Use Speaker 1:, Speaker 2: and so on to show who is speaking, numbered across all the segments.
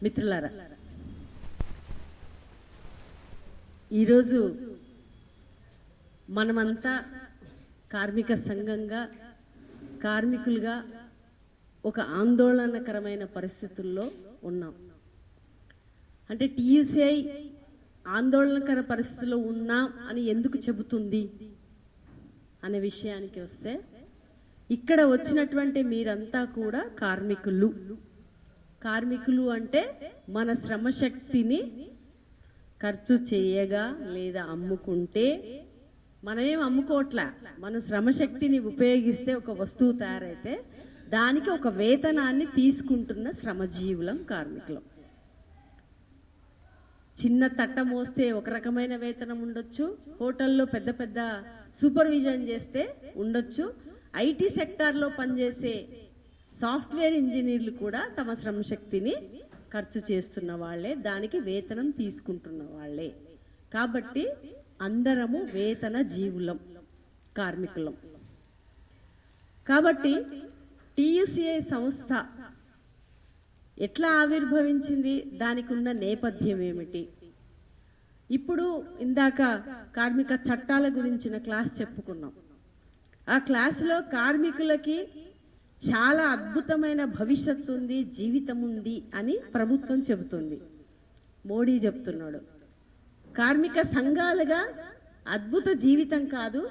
Speaker 1: మిత్రులారా, ఈరోజు మనమంతా కార్మిక సంఘంగా కార్మికులుగా ఒక ఆందోళనకరమైన పరిస్థితుల్లో ఉన్నాం. అంటే టీయూసీఐ ఆందోళనకర పరిస్థితుల్లో ఉన్నాం అని ఎందుకు చెబుతుంది అనే విషయానికి వస్తే, ఇక్కడ వచ్చినటువంటి మీరంతా కూడా కార్మికులు అంటే మన శ్రమశక్తిని ఖర్చు చేయగా లేదా అమ్ముకుంటే, మనమేం అమ్ముకోవట్లా, మన శ్రమశక్తిని ఉపయోగిస్తే ఒక వస్తువు తయారైతే దానికి ఒక వేతనాన్ని తీసుకుంటున్న శ్రమజీవులం కార్మికులం. చిన్న తట్ట మోస్తే ఒక రకమైన వేతనం ఉండొచ్చు, హోటల్లో పెద్ద పెద్ద సూపర్విజన్ చేస్తే ఉండొచ్చు, ఐటీ సెక్టార్లో పనిచేసే సాఫ్ట్వేర్ ఇంజనీర్లు కూడా తమ శ్రమశక్తిని ఖర్చు చేస్తున్న వాళ్ళే, దానికి వేతనం తీసుకుంటున్న వాళ్ళే. కాబట్టి అందరము వేతన జీవులం, కార్మికులం. కాబట్టి టీయూసీఐ సంస్థ ఎట్లా ఆవిర్భవించింది, దానికి ఉన్న నేపథ్యం ఏమిటి? ఇప్పుడు ఇందాక కార్మిక చట్టాల గురించిన క్లాస్ చెప్పుకున్నాం. ఆ క్లాసులో కార్మికులకి చాలా అద్భుతమైన భవిష్యత్తు ఉంది, జీవితం ఉంది అని ప్రభుత్వం చెబుతుంది, మోడీ చెప్తున్నాడు. కార్మిక సంఘాలుగా అద్భుత జీవితం కాదు,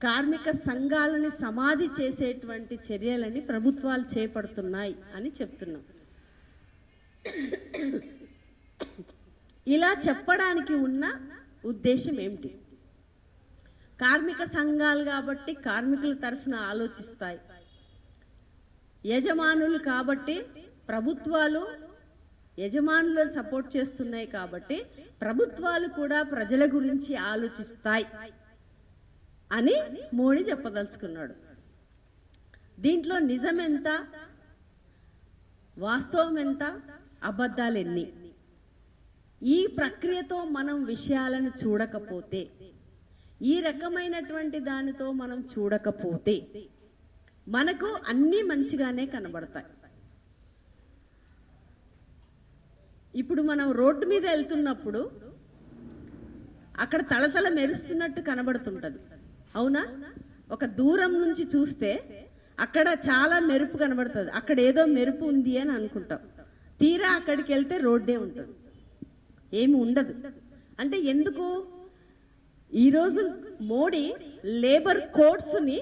Speaker 1: కార్మిక సంఘాలని సమాధి చేసేటువంటి చర్యలని ప్రభుత్వాలు చేపడుతున్నాయి అని చెప్తున్నాం. ఇలా చెప్పడానికి ఉన్న ఉద్దేశం ఏమిటి? కార్మిక సంఘాలు కాబట్టి కార్మికుల తరఫున ఆలోచిస్తాయి, యజమానులు కాబట్టి ప్రభుత్వాలు యజమానులను సపోర్ట్ చేస్తున్నాయి, కాబట్టి ప్రభుత్వాలు కూడా ప్రజల గురించి ఆలోచిస్తాయి అని మోడీ చెప్పదలుచుకున్నాడు. దీంట్లో నిజం ఎంత, వాస్తవం ఎంత, అబద్ధాలు ఎన్ని? ఈ ప్రక్రియతో మనం విషయాలను చూడకపోతే, ఈ రకమైనటువంటి దానితో మనం చూడకపోతే మనకు అన్నీ మంచిగానే కనబడతాయి. ఇప్పుడు మనం రోడ్డు మీద వెళ్తున్నప్పుడు అక్కడ తళతళ మెరుస్తున్నట్టు కనబడుతుంటది, అవునా? ఒక దూరం నుంచి చూస్తే అక్కడ చాలా మెరుపు కనబడుతుంది, అక్కడ ఏదో మెరుపు ఉంది అని అనుకుంటాం. తీరా అక్కడికి వెళ్తే రోడ్డే ఉంటుంది, ఏమి ఉండదు. అంటే ఎందుకు? ఈరోజు మోడీ లేబర్ కోడ్స్ని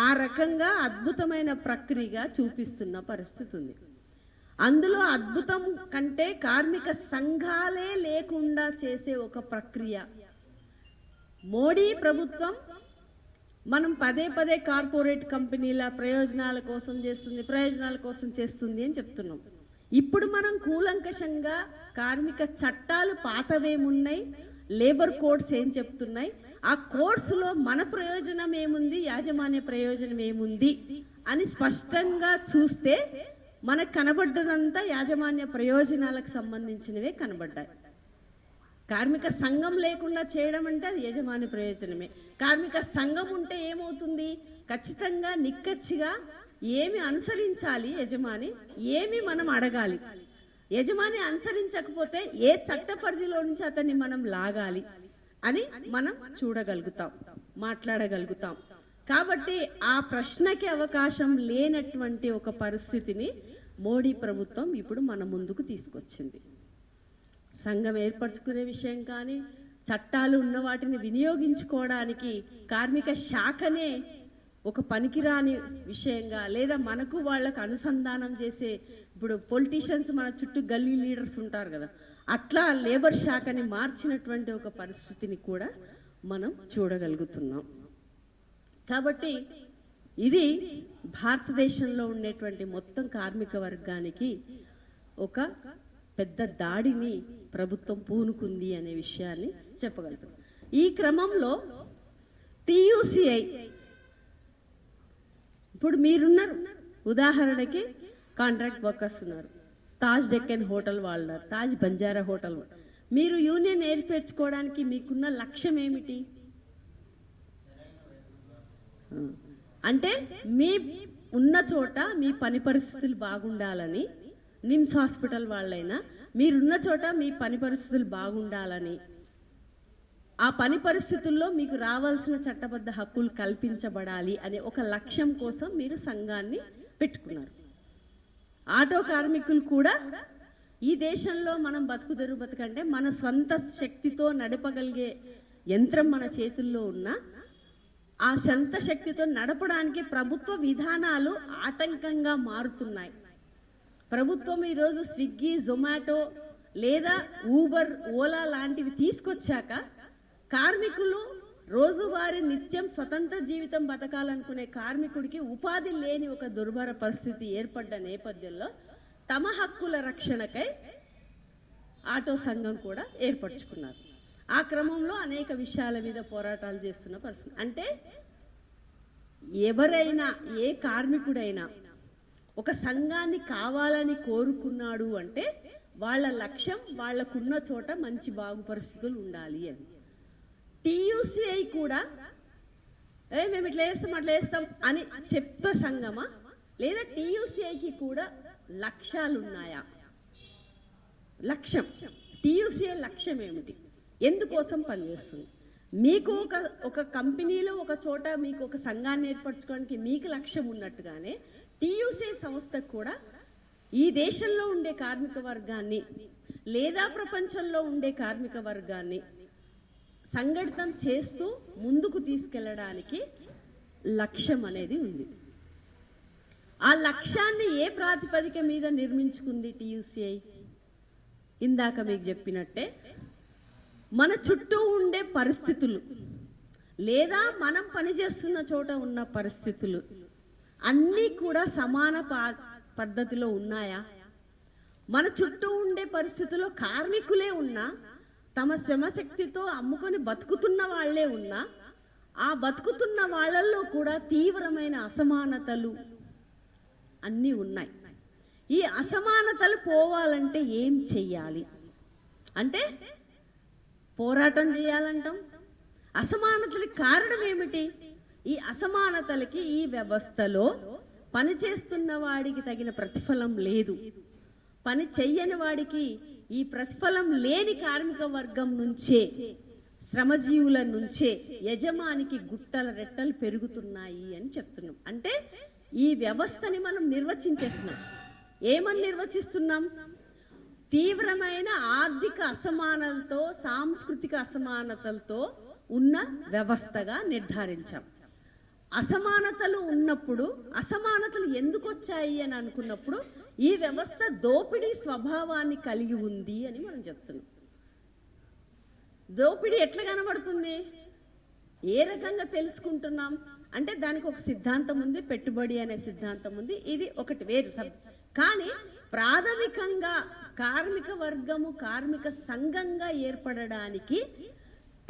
Speaker 1: ఆ రకంగా అద్భుతమైన ప్రక్రియగా చూపిస్తున్న పరిస్థితి ఉంది. అందులో అద్భుతం కంటే కార్మిక సంఘాలే లేకుండా చేసే ఒక ప్రక్రియ మోడీ ప్రభుత్వం. మనం పదే పదే కార్పొరేట్ కంపెనీల ప్రయోజనాల కోసం చేస్తుంది అని చెప్తున్నాం. ఇప్పుడు మనం కూలంకషంగా కార్మిక చట్టాలు పాతవేమున్నాయి, లేబర్ కోడ్స్ ఏం చెప్తున్నాయి, ఆ కోడ్స్లో మన ప్రయోజనం ఏముంది, యాజమాన్య ప్రయోజనం ఏముంది అని స్పష్టంగా చూస్తే మనకు కనబడ్డదంతా యాజమాన్య ప్రయోజనాలకు సంబంధించినవే కనబడ్డాయి. కార్మిక సంఘం లేకుండా చేయడం అంటే అది యజమాని ప్రయోజనమే. కార్మిక సంఘం ఉంటే ఏమవుతుంది? ఖచ్చితంగా నిక్కచ్చిగా ఏమి అనుసరించాలి యజమాని, ఏమి మనం అడగాలి, యజమాని అనుసరించకపోతే ఏ చట్ట పరిధిలో నుంచి అతన్ని మనం లాగాలి అని మనం చూడగలుగుతాం, మాట్లాడగలుగుతాం. కాబట్టి ఆ ప్రశ్నకి అవకాశం లేనటువంటి ఒక పరిస్థితిని మోడీ ప్రభుత్వం ఇప్పుడు మన ముందుకు తీసుకొచ్చింది. సంఘం ఏర్పరచుకునే విషయం కానీ, చట్టాలు ఉన్న వాటిని వినియోగించుకోవడానికి కార్మిక శాఖనే ఒక పనికిరాని విషయంగా, లేదా మనకు వాళ్ళకు అనుసంధానం చేసే, ఇప్పుడు పొలిటీషియన్స్ మన చుట్టూ గల్లీ లీడర్స్ ఉంటారు కదా, అట్లా లేబర్ శాఖని మార్చినటువంటి ఒక పరిస్థితిని కూడా మనం చూడగలుగుతున్నాం. కాబట్టి ఇది భారతదేశంలో ఉండేటువంటి మొత్తం కార్మిక వర్గానికి ఒక పెద్ద దాడిని ప్రభుత్వం పూనుకుంది అనే విషయాన్ని చెప్పగలుగుతాం. ఈ క్రమంలో టీయూసీఐ ఇప్పుడు మీరున్నారు, ఉదాహరణకి కాంట్రాక్ట్ వర్కర్స్ ఉన్నారు, తాజ్ డెక్కన్ హోటల్ వాళ్ళు ఉన్నారు, తాజ్ బంజారా హోటల్. మీరు యూనియన్ ఏర్పరచుకోవడానికి మీకున్న లక్ష్యం ఏమిటి? అంటే మీ ఉన్న చోట మీ పని పరిస్థితులు బాగుండాలని, నిమ్స్ హాస్పిటల్ వాళ్ళైనా మీరున్న చోట మీ పని పరిస్థితులు బాగుండాలని, ఆ పని పరిస్థితుల్లో మీకు రావాల్సిన చట్టబద్ధ హక్కులు కల్పించబడాలి అనే ఒక లక్ష్యం కోసం మీరు సంఘాన్ని పెట్టుకున్నారు. ఆటో కార్మికులు కూడా ఈ దేశంలో మనం బతుకుదెరువు బతుకంటే మన స్వంత శక్తితో నడపగలిగే యంత్రం మన చేతుల్లో ఉన్న ఆ సొంత శక్తితో నడపడానికి ప్రభుత్వ విధానాలు ఆటంకంగా మారుతున్నాయి. ప్రభుత్వం ఈరోజు స్విగ్గీ, జొమాటో లేదా ఊబర్, ఓలా లాంటివి తీసుకొచ్చాక కార్మికులు రోజువారీ నిత్యం స్వతంత్ర జీవితం బతకాలనుకునే కార్మికుడికి ఉపాధి లేని ఒక దుర్భర పరిస్థితి ఏర్పడ్డ నేపథ్యంలో తమ హక్కుల రక్షణకై ఆటో సంఘం కూడా ఏర్పరచుకున్నారు. ఆ క్రమంలో అనేక విషయాల మీద పోరాటాలు చేస్తున్న పరిస్థితి. అంటే ఎవరైనా, ఏ కార్మికుడైనా ఒక సంఘాన్ని కావాలని కోరుకున్నాడు అంటే వాళ్ళ లక్ష్యం వాళ్ళకున్న చోట మంచి బాగు పరిస్థితులు ఉండాలి అని. టీయూసీఐ కూడా మేము ఇట్లా వేస్తాం అట్లా వేస్తాం అని చెప్పే సంఘమా, లేదా టీయూసీఐకి కూడా లక్ష్యాలు ఉన్నాయా? లక్ష్యం, టీయూసీఐ లక్ష్యం ఏమిటి? ఎందుకోసం పనిచేస్తుంది? మీకు ఒక కంపెనీలో ఒక చోట మీకు ఒక సంఘాన్ని ఏర్పరచుకోవడానికి మీకు లక్ష్యం ఉన్నట్టుగానే టీయూసీఐ సంస్థకు కూడా ఈ దేశంలో ఉండే కార్మిక వర్గాన్ని లేదా ప్రపంచంలో ఉండే కార్మిక వర్గాన్ని సంఘటితం చేస్తూ ముందుకు తీసుకెళ్ళడానికి లక్ష్యం అనేది ఉంది. ఆ లక్ష్యాన్ని ఏ ప్రాతిపదిక మీద నిర్మించుకుంది టీయూసీఐ? ఇందాక మీకు చెప్పినట్టే మన చుట్టూ ఉండే పరిస్థితులు లేదా మనం పనిచేస్తున్న చోట ఉన్న పరిస్థితులు అన్నీ కూడా సమాన పద్ధతిలో ఉన్నాయా? మన చుట్టూ ఉండే పరిస్థితుల్లో కార్మికులే ఉన్నా, తమ శ్రమశక్తితో అమ్ముకొని బతుకుతున్న వాళ్ళే ఉన్నా, ఆ బతుకుతున్న వాళ్ళల్లో కూడా తీవ్రమైన అసమానతలు అన్నీ ఉన్నాయి. ఈ అసమానతలు పోవాలంటే ఏం చెయ్యాలి అంటే పోరాటం చేయాలంటాం. అసమానతలకి కారణం ఏమిటి? ఈ అసమానతలకి ఈ వ్యవస్థలో పనిచేస్తున్న వాడికి తగిన ప్రతిఫలం లేదు. పని చెయ్యని వాడికి ఈ ప్రతిఫలం లేని కార్మిక వర్గం నుంచే, శ్రమజీవుల నుంచే యజమానికి గుట్టల రెట్టలు పెరుగుతున్నాయి అని చెప్తున్నాం. అంటే ఈ వ్యవస్థని మనం నిర్వచించేస్తున్నాం. ఏమని నిర్వచిస్తున్నాం? తీవ్రమైన ఆర్థిక అసమానతలతో, సాంస్కృతిక అసమానతలతో ఉన్న వ్యవస్థగా నిర్ధారించాం. అసమానతలు ఉన్నప్పుడు, అసమానతలు ఎందుకు వచ్చాయి అని అనుకున్నప్పుడు ఈ వ్యవస్థ దోపిడీ స్వభావాన్ని కలిగి ఉంది అని మనం చెప్తున్నాం. దోపిడీ ఎట్లా కనబడుతుంది, ఏ రకంగా తెలుసుకుంటున్నాం అంటే దానికి ఒక సిద్ధాంతం ఉంది, పెట్టుబడి అనే సిద్ధాంతం ఉంది. ఇది ఒకటి వేరు. కానీ ప్రాథమికంగా కార్మిక వర్గము కార్మిక సంఘంగా ఏర్పడడానికి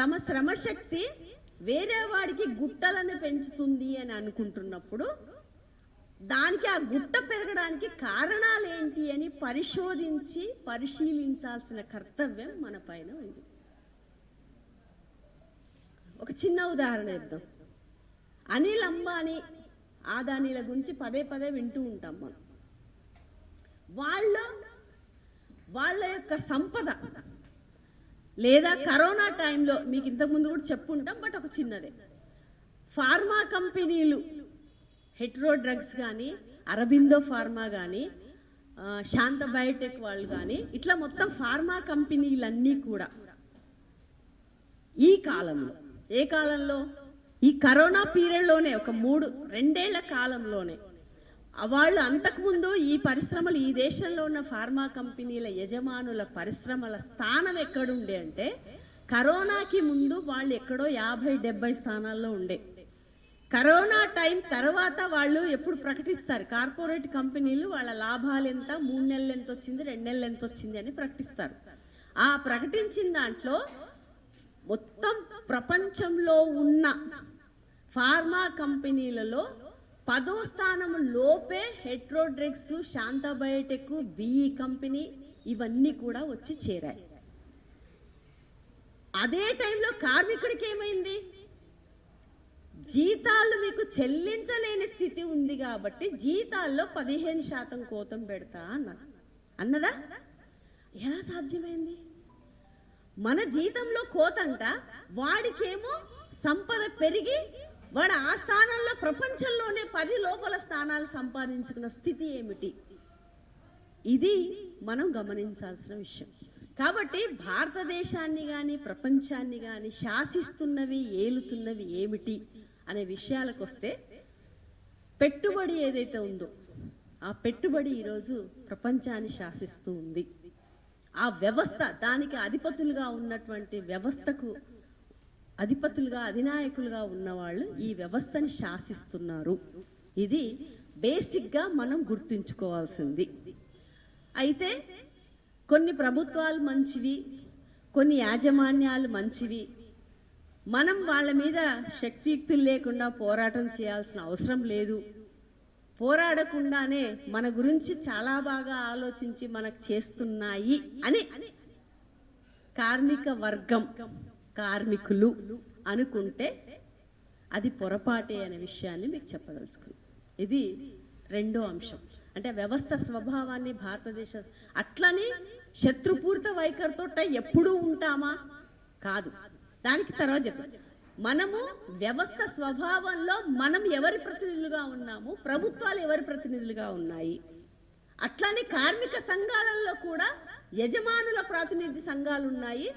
Speaker 1: తమ శ్రమశక్తి వేరే వాడికి గుట్టలను పెంచుతుంది అని అనుకుంటున్నప్పుడు దానికి ఆ గుట్ట పెరగడానికి కారణాలు ఏంటి అని పరిశీలించాల్సిన కర్తవ్యం మన పైన ఉంది. ఒక చిన్న ఉదాహరణ ఇద్దాం. అనిల్ అంబానీ, ఆదానీల గురించి పదే పదే వింటూ ఉంటాం మనం. వాళ్ళ యొక్క సంపద లేదా కరోనా టైంలో మీకు ఇంతకుముందు కూడా చెప్పుంటాం, బట్ ఒక చిన్నదే. ఫార్మా కంపెనీలు, హెట్రో డ్రగ్స్ కానీ, అరబిందో ఫార్మా కానీ, శాంత బయోటెక్ వాళ్ళు కానీ, ఇట్లా మొత్తం ఫార్మా కంపెనీలన్నీ కూడా ఈ కాలంలో, ఏ కాలంలో, ఈ కరోనా పీరియడ్లోనే, ఒక 2 ఏళ్ల కాలంలోనే వాళ్ళు అంతకుముందు ఈ పరిశ్రమలు, ఈ దేశంలో ఉన్న ఫార్మా కంపెనీల యజమానుల పరిశ్రమల స్థానం ఎక్కడుండే అంటే కరోనాకి ముందు వాళ్ళు ఎక్కడో 50-70 స్థానాల్లో ఉండే. కరోనా టైం తర్వాత వాళ్ళు ఎప్పుడు ప్రకటిస్తారు, కార్పొరేట్ కంపెనీలు వాళ్ళ లాభాలు ఎంత, 3 నెలలు ఎంత వచ్చింది, 2 నెలలు ఎంత వచ్చింది అని ప్రకటిస్తారు. ఆ ప్రకటించిన దాంట్లో మొత్తం ప్రపంచంలో ఉన్న ఫార్మా కంపెనీలలో 10వ స్థానం లోపే హెట్రో డ్రగ్స్, శాంత బయోటెక్, బిఈ కంపెనీ ఇవన్నీ కూడా వచ్చి చేరాయి. అదే టైంలో కార్మికుడికి ఏమైంది? జీతాలు మీకు చెల్లించలేని స్థితి ఉంది కాబట్టి జీతాల్లో 15% కోతం పెడతా అన్నారు. అన్నదా? ఎలా సాధ్యమైంది? మన జీతంలో కోతంట, వాడికేమో సంపద పెరిగి వాడు ఆ స్థానంలో ప్రపంచంలోనే 10 లోపల స్థానాలు సంపాదించుకున్న స్థితి ఏమిటి? ఇది మనం గమనించాల్సిన విషయం. కాబట్టి భారతదేశాన్ని కానీ ప్రపంచాన్ని కానీ శాసిస్తున్నవి, ఏలుతున్నవి ఏమిటి అనే విషయాలకు వస్తే, పెట్టుబడి ఏదైతే ఉందో ఆ పెట్టుబడి ఈరోజు ప్రపంచాన్ని శాసిస్తూ ఉంది. ఆ వ్యవస్థ, దానికి అధిపతులుగా ఉన్నటువంటి వ్యవస్థకు అధిపతులుగా, అధినాయకులుగా ఉన్నవాళ్ళు ఈ వ్యవస్థని శాసిస్తున్నారు. ఇది బేసిక్గా మనం గుర్తుంచుకోవాల్సింది. అయితే కొన్ని ప్రభుత్వాలు మంచివి, కొన్ని యాజమాన్యాలు మంచివి. మనం వాళ్ళ మీద శక్తియుక్తులు లేకుండా పోరాటం చేయాల్సిన అవసరం లేదు. పోరాడకుండానే మన గురించి చాలా బాగా ఆలోచించి మనకు చేస్తున్నాయి అని కార్మిక వర్గం, కార్మికులు అనుకుంటే అది పొరపాటే అనే విషయాన్ని మీకు చెప్పదలుచుకున్నాను. ఇది రెండో అంశం. అంటే వ్యవస్థ స్వభావాన్ని భారతదేశ అట్లని శత్రుపూరిత వైఖరితో ఎప్పుడూ ఉంటామా? కాదు. దానికి తర్వాత చెప్పండి. మనము వ్యవస్థ స్వభావంలో మనం ఎవరి ప్రతినిధులుగా ఉన్నాము, ప్రభుత్వాలు ఎవరి ప్రతినిధులుగా ఉన్నాయి. అట్లానే కార్మిక సంఘాలలో కూడా యజమానుల ప్రాతినిధ్య సంఘాలు ఉన్నాయి.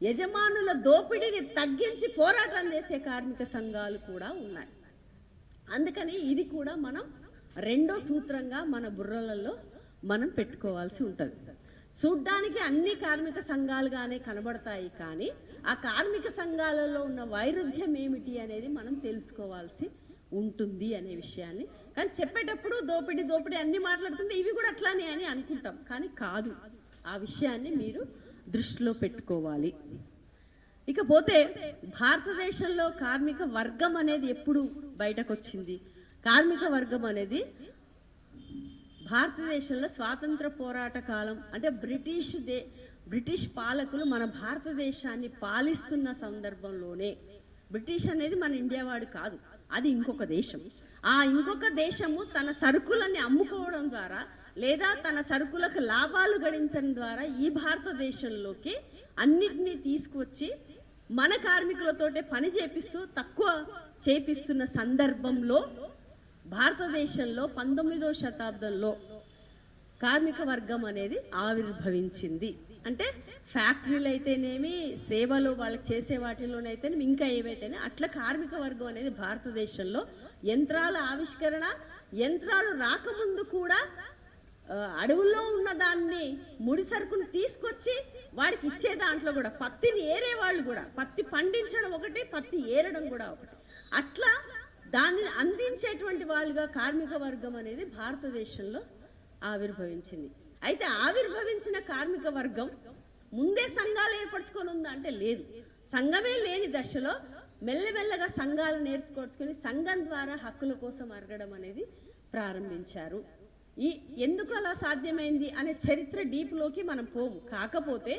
Speaker 1: యజమానుల దోపిడీని తగ్గించి పోరాటం చేసే కార్మిక సంఘాలు కూడా ఉన్నాయి. అందుకని ఇది కూడా మనం రెండో సూత్రంగా మన బుర్రలలో మనం పెట్టుకోవాల్సి ఉంటుంది. చూడ్డానికి అన్ని కార్మిక సంఘాలుగానే కనబడతాయి, కానీ ఆ కార్మిక సంఘాలలో ఉన్న వైరుధ్యం ఏమిటి అనేది మనం తెలుసుకోవాల్సి ఉంటుంది అనే విషయాన్ని. కానీ చెప్పేటప్పుడు దోపిడీ దోపిడీ అన్ని మాట్లాడుతుంటే ఇవి కూడా అట్లానే అని అనుకుంటాం, కానీ కాదు. ఆ విషయాన్ని మీరు దృష్టిలో పెట్టుకోవాలి. ఇకపోతే భారతదేశంలో కార్మిక వర్గం అనేది ఎప్పుడు బయటకు వచ్చింది? కార్మిక వర్గం అనేది భారతదేశంలో స్వాతంత్ర పోరాట కాలం, అంటే బ్రిటిష్ పాలకులు మన భారతదేశాన్ని పాలిస్తున్న సందర్భంలోనే, బ్రిటిష్ అనేది మన ఇండియా వాడు కాదు, అది ఇంకొక దేశం. ఆ ఇంకొక దేశము తన సరుకులని అమ్ముకోవడం ద్వారా లేదా తన సరుకులకు లాభాలు గడించడం ద్వారా ఈ భారతదేశంలోకి అన్నిటినీ తీసుకువచ్చి మన కార్మికులతోటే పని చేపిస్తూ తక్కువ చేపిస్తున్న సందర్భంలో భారతదేశంలో 19వ శతాబ్దంలో కార్మిక వర్గం అనేది ఆవిర్భవించింది. అంటే ఫ్యాక్టరీలు అయితేనేమి, సేవలు వాళ్ళు చేసే వాటిలోనైతేనేమి, ఇంకా ఏవైతేనే అట్లా కార్మిక వర్గం అనేది భారతదేశంలో యంత్రాల ఆవిష్కరణ, యంత్రాలు రాకముందు కూడా అడవుల్లో ఉన్న దాన్ని ముడి సరుకును తీసుకొచ్చి వాడికి ఇచ్చే దాంట్లో కూడా పత్తిని ఏరే వాళ్ళు కూడా, పత్తి పండించడం ఒకటి, పత్తి ఏరడం కూడా ఒకటి, అట్లా దాన్ని అందించేటువంటి వాళ్ళుగా కార్మిక వర్గం అనేది భారతదేశంలో ఆవిర్భవించింది. అయితే ఆవిర్భవించిన కార్మిక వర్గం ముందే సంఘాలు ఏర్పరచుకొని ఉందా అంటే లేదు. సంఘమే లేని దశలో మెల్లమెల్లగా సంఘాలను ఏర్పరచుకొని సంఘం ద్వారా హక్కుల కోసం అరగడం అనేది ప్రారంభించారు. ఎందుకు అలా సాధ్యమైంది అనే చరిత్ర డీప్లోకి మనం పోము. కాకపోతే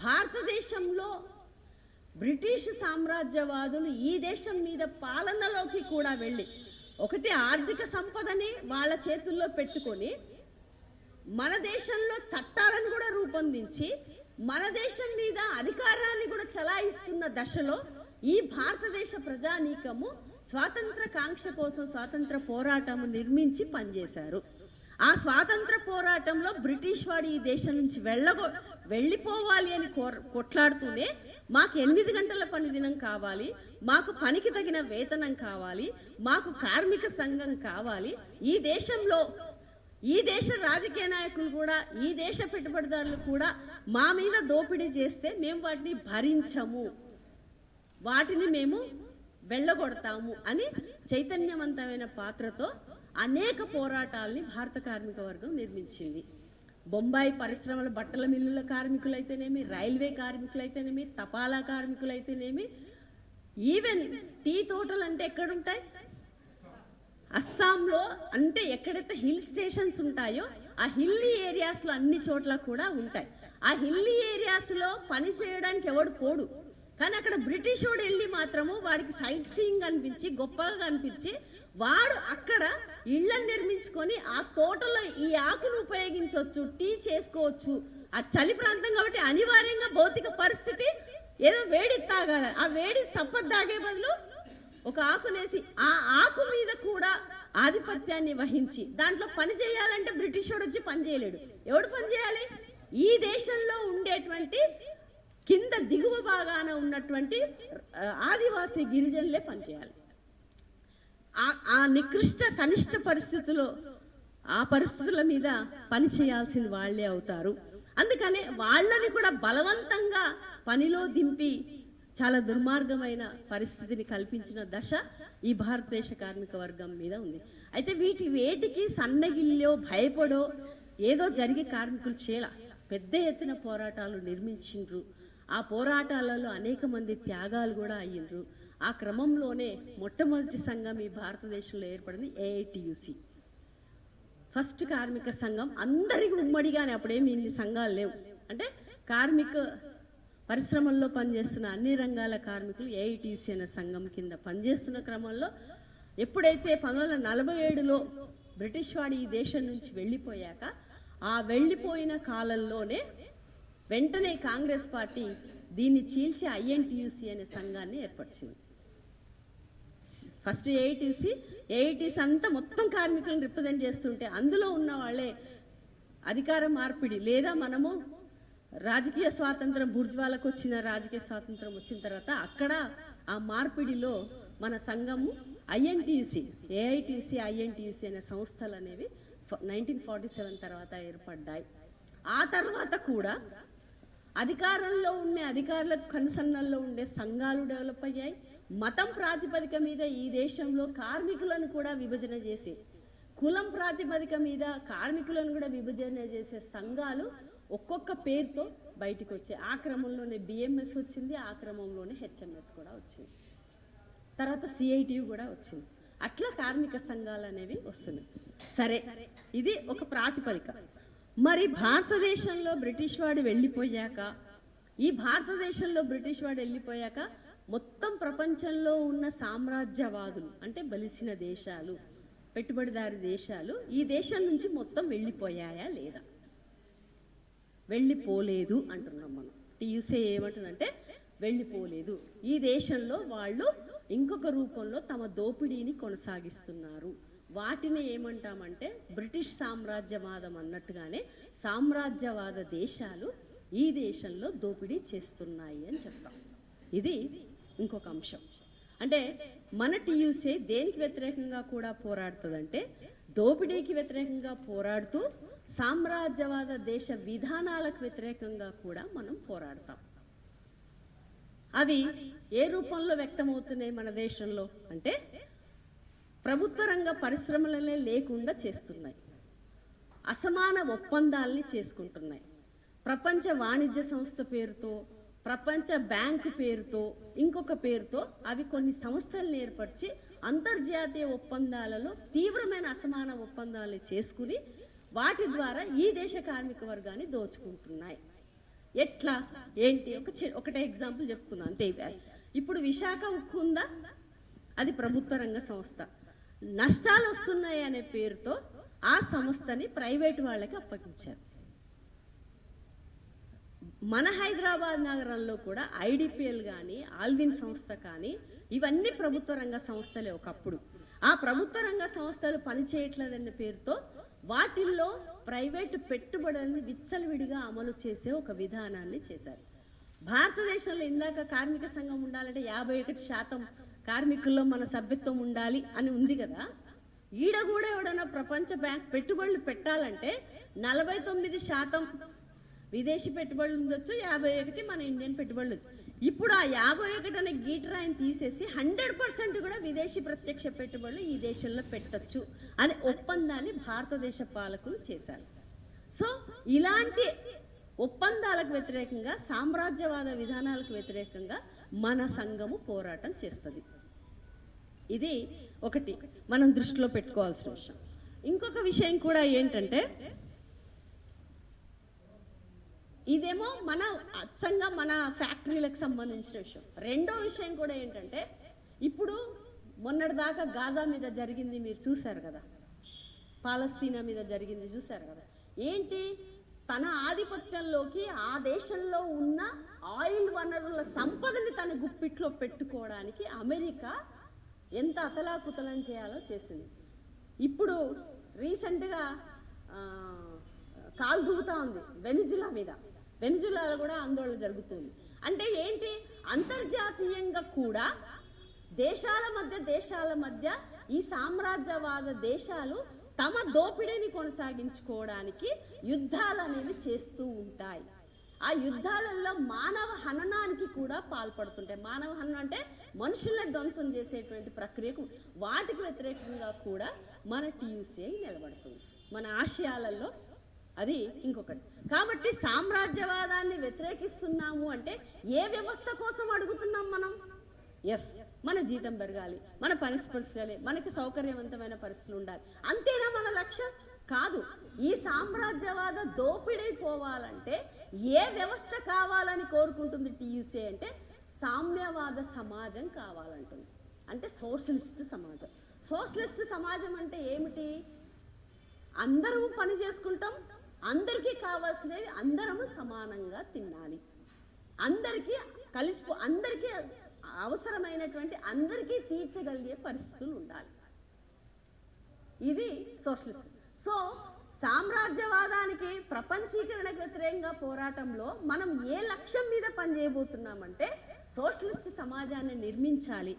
Speaker 1: భారతదేశంలో బ్రిటిష్ సామ్రాజ్యవాదులు ఈ దేశం మీద పాలనలోకి కూడా వెళ్ళి ఒకటి ఆర్థిక సంపదని వాళ్ళ చేతుల్లో పెట్టుకొని మన దేశంలో చట్టాలను కూడా రూపొందించి మన దేశం మీద అధికారాన్ని కూడా చలాయిస్తున్న దశలో ఈ భారతదేశ ప్రజానీకము స్వాతంత్ర కాంక్ష కోసం స్వాతంత్ర పోరాటము నిర్మించి పనిచేశారు. ఆ స్వాతంత్ర పోరాటంలో బ్రిటిష్ వాడు ఈ దేశం నుంచి వెళ్ళిపోవాలి అని కొట్లాడుతూనే మాకు 8 గంటల పని దినం కావాలి, మాకు పనికి తగిన వేతనం కావాలి, మాకు కార్మిక సంఘం కావాలి, ఈ దేశంలో ఈ దేశ రాజకీయ నాయకులు కూడా, ఈ దేశ పెట్టుబడిదారులు కూడా మా మీద దోపిడీ చేస్తే మేము వాటిని భరించము, వాటిని మేము వెళ్ళగొడతాము అని చైతన్యవంతమైన పాత్రతో అనేక పోరాటాలని భారత కార్మిక వర్గం నిర్మించింది. బొంబాయి పరిశ్రమల బట్టల మిల్లుల కార్మికులైతేనేమి, రైల్వే కార్మికులైతేనేమి, తపాలా కార్మికులైతేనేమి, ఈవెన్ టీ తోటలు అంటే ఎక్కడుంటాయి? అస్సాంలో. అంటే ఎక్కడైతే హిల్ స్టేషన్స్ ఉంటాయో ఆ హిల్లీ ఏరియాస్లో అన్ని చోట్ల కూడా ఉంటాయి. ఆ హిల్లీ ఏరియాస్లో పని చేయడానికి ఎవడు పోడు, కానీ అక్కడ బ్రిటిష్ వాడు వెళ్ళి మాత్రము వాడికి సైట్ సీయింగ్ అనిపించి గొప్పగా అనిపించి వాడు అక్కడ ఇళ్ళని నిర్మించుకొని ఆ తోటలో ఈ ఆకును ఉపయోగించవచ్చు, టీ చేసుకోవచ్చు. ఆ చలి ప్రాంతం కాబట్టి అనివార్యంగా భౌతిక పరిస్థితి ఏదో వేడి తాగాలి. ఆ వేడి చప్ప తాగే బదులు ఒక ఆకునేసి ఆ ఆకు మీద కూడా ఆధిపత్యాన్ని వహించి దాంట్లో పని చేయాలంటే బ్రిటిష్ వాడు వచ్చి పని చేయలేడు. ఎవడు పని చేయాలి? ఈ దేశంలో ఉండేటువంటి కింద దిగువ భాగాన ఉన్నటువంటి ఆదివాసీ గిరిజనులే పనిచేయాలి. ఆ నికృష్ట కనిష్ట పరిస్థితుల్లో ఆ పరిస్థితుల మీద పని చేయాల్సింది వాళ్ళే అవుతారు. అందుకనే వాళ్ళని కూడా బలవంతంగా పనిలో దింపి చాలా దుర్మార్గమైన పరిస్థితిని కల్పించిన దశ ఈ భారతదేశ కార్మిక వర్గం మీద ఉంది. అయితే వేటికి సన్నగిల్లో భయపడో ఏదో జరిగే కార్మికులు చేయాల పెద్ద ఎత్తున పోరాటాలు నిర్మించిండ్రు. ఆ పోరాటాలలో అనేక మంది త్యాగాలు కూడా అయ్యిండ్రు. ఆ క్రమంలోనే మొట్టమొదటి సంఘం ఈ భారతదేశంలో ఏర్పడింది ఏఐటియుసి, ఫస్ట్ కార్మిక సంఘం. అందరికీ ఉమ్మడిగానే, అప్పుడేమి ఇన్ని సంఘాలు లేవు. అంటే కార్మిక పరిశ్రమల్లో పనిచేస్తున్న అన్ని రంగాల కార్మికులు ఏఐటియుసి అనే సంఘం కింద పనిచేస్తున్న క్రమంలో ఎప్పుడైతే 1947లో బ్రిటిష్ వాడు ఈ దేశం నుంచి వెళ్ళిపోయాక ఆ వెళ్ళిపోయిన కాలంలోనే వెంటనే కాంగ్రెస్ పార్టీ దీన్ని చీల్చి ఐఎన్టీయూసీ అనే సంఘాన్ని ఏర్పరిచింది. ఫస్ట్ ఏఐటీసీ అంతా మొత్తం కార్మికులను రిప్రజెంట్ చేస్తుంటే అందులో ఉన్న వాళ్ళే అధికార మార్పిడి లేదా మనము రాజకీయ స్వాతంత్రం బుర్జ్వాలకు వచ్చిన రాజకీయ స్వాతంత్రం వచ్చిన తర్వాత అక్కడ ఆ మార్పిడిలో మన సంఘము ఏఐటీయూసీ ఐఎన్టీయూసీ అనే సంస్థలు అనేవి 1947 తర్వాత ఏర్పడ్డాయి. ఆ తర్వాత కూడా అధికారంలో ఉండే అధికారులకు కనుసన్నల్లో ఉండే సంఘాలు డెవలప్ అయ్యాయి. మతం ప్రాతిపదిక మీద ఈ దేశంలో కార్మికులను కూడా విభజన చేసి, కులం ప్రాతిపదిక మీద కార్మికులను కూడా విభజన చేసే సంఘాలు ఒక్కొక్క పేరుతో బయటికి వచ్చాయి. ఆ క్రమంలోనే బిఎంఎస్ వచ్చింది, ఆ క్రమంలోనే హెచ్ఎంఎస్ కూడా వచ్చింది, తర్వాత సిఐటియు కూడా వచ్చింది. అట్లా కార్మిక సంఘాలు అనేవి వస్తున్నాయి. సరే, ఇది ఒక ప్రాతిపదిక. మరి భారతదేశంలో బ్రిటిష్ వాడు వెళ్ళిపోయాక, ఈ భారతదేశంలో బ్రిటిష్ వాడు వెళ్ళిపోయాక మొత్తం ప్రపంచంలో ఉన్న సామ్రాజ్యవాదులు అంటే బలిసిన దేశాలు, పెట్టుబడిదారు దేశాలు ఈ దేశం నుంచి మొత్తం వెళ్ళిపోయాయా లేదా? వెళ్ళిపోలేదు అంటున్నాం మనం. టీయూసీ ఏమంటుందంటే వెళ్ళిపోలేదు. ఈ దేశంలో వాళ్ళు ఇంకొక రూపంలో తమ దోపిడీని కొనసాగిస్తున్నారు. వాటిని ఏమంటామంటే బ్రిటిష్ సామ్రాజ్యవాదం అన్నట్టుగానే సామ్రాజ్యవాద దేశాలు ఈ దేశంలో దోపిడీ చేస్తున్నాయి అని చెప్తాం. ఇది ఇంకొక అంశం. అంటే మన టీయూసీ దేనికి వ్యతిరేకంగా కూడా పోరాడుతుందంటే దోపిడీకి వ్యతిరేకంగా పోరాడుతూ సామ్రాజ్యవాద దేశ విధానాలకు వ్యతిరేకంగా కూడా మనం పోరాడతాం. అవి ఏ రూపంలో వ్యక్తమవుతున్నాయి మన దేశంలో అంటే ప్రభుత్వ రంగ పరిశ్రమలనే లేకుండా చేస్తున్నాయి, అసమాన ఒప్పందాలని చేసుకుంటున్నాయి, ప్రపంచ వాణిజ్య సంస్థ పేరుతో, ప్రపంచ బ్యాంకు పేరుతో, ఇంకొక పేరుతో అవి కొన్ని సంస్థలను ఏర్పరిచి అంతర్జాతీయ ఒప్పందాలలో తీవ్రమైన అసమాన ఒప్పందాలను చేసుకుని వాటి ద్వారా ఈ దేశ కార్మిక వర్గాన్ని దోచుకుంటున్నాయి. ఎట్లా ఏంటి ఒకటే ఎగ్జాంపుల్ చెప్పుకుందాం అంతే. ఇప్పుడు విశాఖ ఉక్కు ఉందా, అది ప్రభుత్వ రంగ సంస్థ. నష్టాలు వస్తున్నాయి అనే పేరుతో ఆ సంస్థని ప్రైవేటు వాళ్ళకి అప్పగించారు. మన హైదరాబాద్ నగరంలో కూడా ఐడిపిఎల్ కానీ ఆల్విన్ సంస్థ కానీ ఇవన్నీ ప్రభుత్వ రంగ సంస్థలే ఒకప్పుడు. ఆ ప్రభుత్వ రంగ సంస్థలు పనిచేయట్లేదన్న పేరుతో వాటిల్లో ప్రైవేటు పెట్టుబడులను విచ్చలవిడిగా అమలు చేసే ఒక విధానాన్ని చేశారు. భారతదేశంలో ఇందాక కార్మిక సంఘం ఉండాలంటే 51% కార్మికుల్లో మన సభ్యత్వం ఉండాలి అని ఉంది కదా. ఈడ కూడా ఎవడన్నా ప్రపంచ బ్యాంక్ పెట్టుబడులు పెట్టాలంటే 49% విదేశీ పెట్టుబడులు ఉండొచ్చు, 51 మన ఇండియన్ పెట్టుబడులు వచ్చు. ఇప్పుడు ఆ 51 అనే గీటరాయిని తీసేసి 100% కూడా విదేశీ ప్రత్యక్ష పెట్టుబడులు ఈ దేశంలో పెట్టచ్చు అనే ఒప్పందాన్ని భారతదేశ పాలకులు చేశారు. సో ఇలాంటి ఒప్పందాలకు వ్యతిరేకంగా, సామ్రాజ్యవాద విధానాలకు వ్యతిరేకంగా మన సంఘము పోరాటం చేస్తుంది. ఇది ఒకటి మనం దృష్టిలో పెట్టుకోవాల్సిన విషయం. ఇంకొక విషయం కూడా ఏంటంటే ఇదేమో మన అచ్చంగా మన ఫ్యాక్టరీలకు సంబంధించిన విషయం. రెండో విషయం కూడా ఏంటంటే ఇప్పుడు మొన్నటిదాకా గాజా మీద జరిగింది మీరు చూశారు కదా, పాలస్తీనా మీద జరిగింది చూశారు కదా. ఏంటి, తన ఆధిపత్యంలోకి ఆ దేశంలో ఉన్న ఆయిల్ వనరుల సంపదని తన గుప్పిట్లో పెట్టుకోవడానికి అమెరికా ఎంత అతలాకుతలం చేయాలో చేసింది. ఇప్పుడు రీసెంట్గా కాలు దువ్వుతా ఉంది వెనిజులా మీద. వెనిజులాలో కూడా ఆందోళన జరుగుతుంది. అంటే ఏంటి, అంతర్జాతీయంగా కూడా దేశాల మధ్య ఈ సామ్రాజ్యవాద దేశాలు తమ దోపిడీని కొనసాగించుకోవడానికి యుద్ధాలు అనేవి చేస్తూ ఉంటాయి. ఆ యుద్ధాలలో మానవ హననానికి కూడా పాల్పడుతుంటాయి. మానవ హననం అంటే మనుషుల్ని ధ్వంసం చేసేటువంటి ప్రక్రియకు, వాటికి వ్యతిరేకంగా కూడా మన టీయూసీఐ నిలబడుతుంది. మన ఆశయాలలో అది ఇంకొకటి. కాబట్టి సామ్రాజ్యవాదాన్ని వ్యతిరేకిస్తున్నాము అంటే ఏ వ్యవస్థ కోసం అడుగుతున్నాం మనం? ఎస్, మన జీతం పెరగాలి, మన పరిస్థితులు, మనకి సౌకర్యవంతమైన పరిస్థితులు ఉండాలి, అంతేనా మన లక్ష్యం? కాదు. ఈ సామ్రాజ్యవాద దోపిడైపోవాలంటే ఏ వ్యవస్థ కావాలని కోరుకుంటుంది టీయూసీ అంటే సామ్యవాద సమాజం కావాలంటుంది. అంటే సోషలిస్ట్ సమాజం. సోషలిస్ట్ సమాజం అంటే ఏమిటి? అందరము పని చేసుకుంటాం, అందరికీ కావాల్సినవి అందరము సమానంగా తినాలి, అందరికీ అందరికీ అవసరమైనటువంటి అందరికీ తీర్చగలిగే పరిస్థితులు ఉండాలి. ఇది సోషలిస్ట్. సో సామ్రాజ్యవాదానికి, ప్రపంచీకరణకు వ్యతిరేకంగా పోరాటంలో మనం ఏ లక్ష్యం మీద పనిచేయబోతున్నామంటే సోషలిస్ట్ సమాజాన్ని నిర్మించాలి.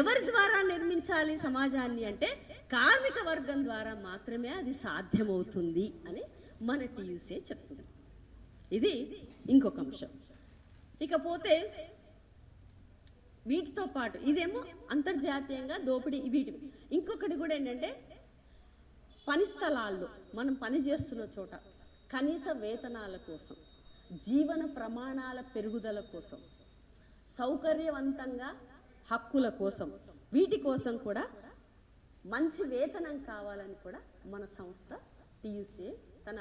Speaker 1: ఎవరి ద్వారా నిర్మించాలి సమాజాన్ని అంటే కార్మిక వర్గం ద్వారా మాత్రమే అది సాధ్యమవుతుంది అని మన టీయూసీ చెప్తుంది. ఇది ఇంకొక అంశం. ఇకపోతే వీటితో పాటు ఇదేమో అంతర్జాతీయంగా దోపిడీ. వీటి ఇంకొకటి కూడా ఏంటంటే పని స్థలాల్లో మనం పని చేస్తున్న చోట కనీస వేతనాల కోసం, జీవన ప్రమాణాల పెరుగుదల కోసం, సౌకర్యవంతంగా హక్కుల కోసం, వీటి కోసం కూడా మంచి వేతనం కావాలని కూడా మన సంస్థ టీయూసీ తన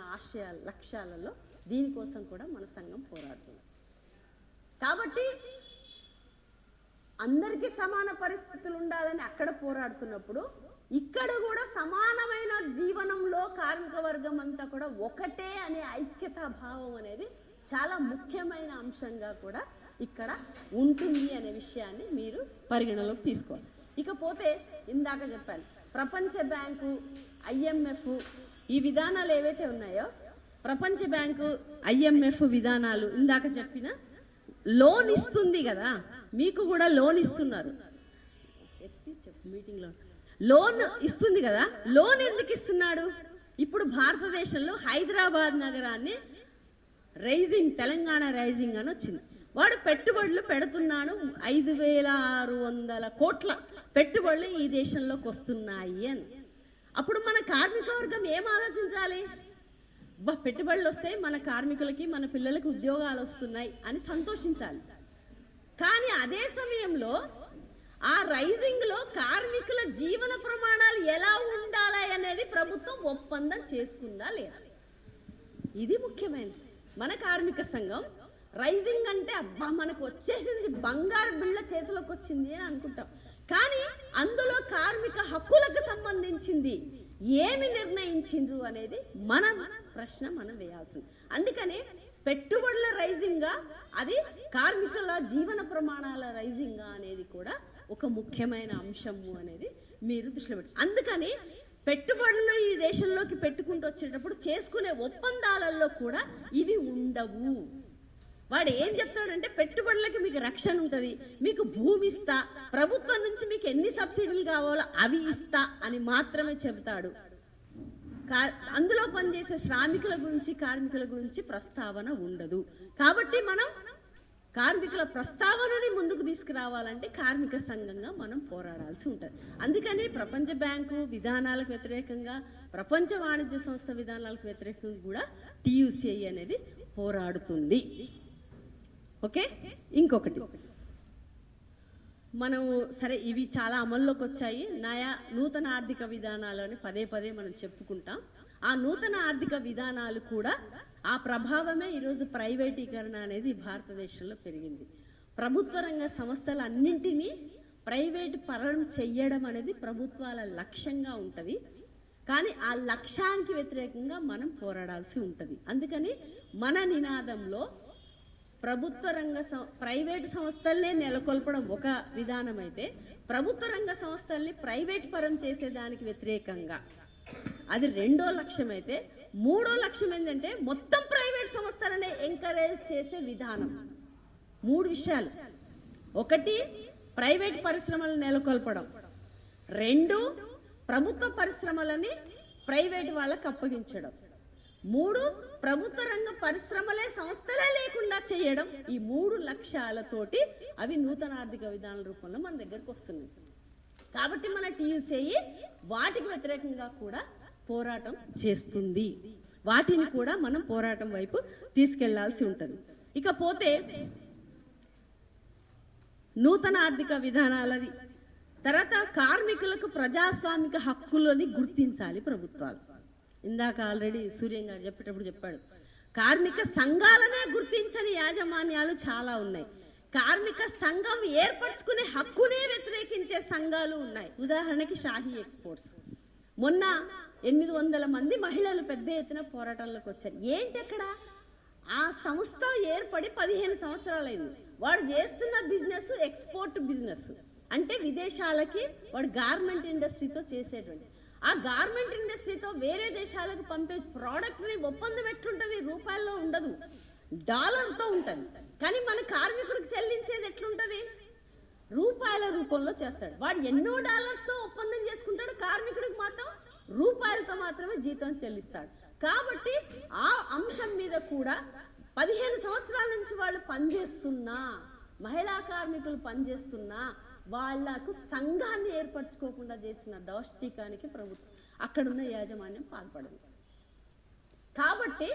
Speaker 1: లక్ష్యాలలో దీనికోసం కూడా మన సంఘం పోరాడుతుంది. కాబట్టి అందరికీ సమాన పరిస్థితులు ఉండాలని అక్కడ పోరాడుతున్నప్పుడు ఇక్కడ కూడా సమానమైన జీవనంలో కార్మిక వర్గం అంతా కూడా ఒకటే అనే ఐక్యతా భావం అనేది చాలా ముఖ్యమైన అంశంగా కూడా ఇక్కడ ఉంటుంది అనే విషయాన్ని మీరు పరిగణలోకి తీసుకోవాలి. ఇకపోతే ఇందాక చెప్పాను, ప్రపంచ బ్యాంకు, IMF ఈ విధానాలు ఏవైతే ఉన్నాయో, ప్రపంచ బ్యాంకు, IMF విధానాలు ఇందాక చెప్పిన లోన్ ఇస్తుంది కదా, మీకు కూడా లోన్ ఇస్తున్నారు, మీటింగ్లో లోన్ ఇస్తుంది కదా. లోన్ ఎందుకు ఇస్తున్నాడు? ఇప్పుడు భారతదేశంలో హైదరాబాద్ నగరాన్ని తెలంగాణ రైజింగ్ అని వచ్చింది. వాడు పెట్టుబడులు పెడుతున్నాను, 5,600 కోట్ల పెట్టుబడులు ఈ దేశంలోకి వస్తున్నాయి అని. అప్పుడు మన కార్మిక వర్గం ఏం ఆలోచించాలి? పెట్టుబడులు వస్తాయి, మన కార్మికులకి మన పిల్లలకి ఉద్యోగాలు వస్తున్నాయి అని సంతోషించాలి. కానీ అదే సమయంలో ఆ రైజింగ్లో కార్మికుల జీవన ప్రమాణాలు ఎలా ఉండాలి అనేది ప్రభుత్వం ఒప్పందం చేసుకుందా లేదా? ఇది ముఖ్యమైనది. మన కార్మిక సంఘం రైజింగ్ అంటే అబ్బా మనకు వచ్చేసింది, బంగారు బిళ్ళ చేతిలోకి వచ్చింది అని అనుకుంటాం. కానీ అందులో కార్మిక హక్కులకు సంబంధించింది ఏమి నిర్ణయించిండ్రు అనేది మన ప్రశ్న మనం వేయాల్సింది. అందుకని పెట్టుబడుల రైజింగా, అది కార్మికుల జీవన ప్రమాణాల రైజింగా అనేది కూడా ఒక ముఖ్యమైన అంశము అనేది మీరు దృష్టిలో పెట్టి, అందుకని పెట్టుబడులు ఈ దేశంలోకి పెట్టుకుంటూ వచ్చేటప్పుడు చేసుకునే ఒప్పందాలలో కూడా ఇవి ఉండవు. వాడు ఏం చెప్తాడంటే పెట్టుబడులకి మీకు రక్షణ ఉంటుంది, మీకు భూమి ఇస్తా, ప్రభుత్వం నుంచి మీకు ఎన్ని సబ్సిడీలు కావాలో అవి ఇస్తా అని మాత్రమే చెబుతాడు. అందులో పనిచేసే శ్రామికుల గురించి, కార్మికుల గురించి ప్రస్తావన ఉండదు. కాబట్టి మనం కార్మికుల ప్రస్తావనని ముందుకు తీసుకురావాలంటే కార్మిక సంఘంగా మనం పోరాడాల్సి ఉంటుంది. అందుకని ప్రపంచ బ్యాంకు విధానాలకు వ్యతిరేకంగా, ప్రపంచ వాణిజ్య సంస్థ విధానాలకు వ్యతిరేకంగా కూడా టీయూసీఐ అనేది పోరాడుతుంది. ఓకే, ఇంకొకటి మనం సరే ఇవి చాలా అమల్లోకి వచ్చాయి. నూతన ఆర్థిక విధానాలు అని పదే పదే మనం చెప్పుకుంటాం. ఆ నూతన ఆర్థిక విధానాలు కూడా ఆ ప్రభావమే ఈరోజు ప్రైవేటీకరణ అనేది భారతదేశంలో పెరిగింది. ప్రభుత్వ రంగ సంస్థలన్నింటినీ ప్రైవేట్ పరం చెయ్యడం అనేది ప్రభుత్వాల లక్ష్యంగా ఉంటుంది. కానీ ఆ లక్ష్యానికి వ్యతిరేకంగా మనం పోరాడాల్సి ఉంటుంది. అందుకని మన నినాదంలో ప్రభుత్వ రంగ ప్రైవేటు సంస్థలనే నెలకొల్పడం ఒక విధానం అయితే, ప్రభుత్వ రంగ సంస్థల్ని ప్రైవేట్ పరం చేసేదానికి వ్యతిరేకంగా అది రెండో లక్ష్యం అయితే, మూడో లక్ష్యం ఏంటంటే మొత్తం ప్రైవేట్ సంస్థలనే ఎంకరేజ్ చేసే విధానం. 3 విషయాలు. 1 ప్రైవేట్ పరిశ్రమలను నెలకొల్పడం, 2 ప్రభుత్వ పరిశ్రమలని ప్రైవేట్ వాళ్ళకు అప్పగించడం, 3 ప్రభుత్వ రంగ పరిశ్రమలే సంస్థలే లేకుండా చేయడం. ఈ 3 లక్ష్యాలతోటి అవి నూతన ఆర్థిక విధానాల రూపంలో మన దగ్గరకు వస్తున్నాయి. కాబట్టి మన టీయూసీ వాటికి వ్యతిరేకంగా కూడా పోరాటం చేస్తుంది. వాటిని కూడా మనం పోరాటం వైపు తీసుకెళ్లాల్సి ఉంటుంది. ఇకపోతే నూతన ఆర్థిక విధానాలది తర్వాత కార్మికులకు ప్రజాస్వామిక హక్కులని గుర్తించాలి ప్రభుత్వాలు. ఇందాక ఆల్రెడీ సూర్యం గారు చెప్పేటప్పుడు చెప్పాడు, కార్మిక సంఘాలనే గుర్తించని యాజమాన్యాలు చాలా ఉన్నాయి. కార్మిక సంఘం ఏర్పరచుకునే హక్కునే వ్యతిరేకించే సంఘాలు ఉన్నాయి. ఉదాహరణకి షాహీ ఎక్స్పోర్ట్స్. మొన్న 800 మంది మహిళలు పెద్ద ఎత్తున పోరాటంలోకి వచ్చారు. ఏంటి అక్కడ? ఆ సంస్థ ఏర్పడి 15 సంవత్సరాలైంది. వాడు చేస్తున్న బిజినెస్ ఎక్స్పోర్ట్ బిజినెస్, అంటే విదేశాలకి వాడు గార్మెంట్ ఇండస్ట్రీతో చేసేటువంటి, ఆ గార్మెంట్ ఇండస్ట్రీతో వేరే దేశాలకు పంపే ప్రోడక్ట్ని ఒప్పందం ఎట్లుంటుంది? రూపాయల్లో ఉండదు, డాలర్తో ఉంటుంది. కానీ మన కార్మికుడికి చెల్లించేది ఎట్లుంటుంది? రూపాయల రూపంలో చేస్తాడు. వాడు ఎన్నో డాలర్స్తో ఒప్పందం చేసుకుంటాడు, కార్మికుడికి మాత్రం రూపాయలతో మాత్రమే జీతం చెల్లిస్తాడు. కాబట్టి ఆ అంశం మీద కూడా 15 సంవత్సరాల నుంచి వాళ్ళు పనిచేస్తున్నా, మహిళా కార్మికులు పనిచేస్తున్నా వాళ్లకు సంఘాన్ని ఏర్పరచుకోకుండా చేసిన దౌష్టికానికి ప్రభుత్వం అక్కడున్న యాజమాన్యం పాల్పడింది. కాబట్టి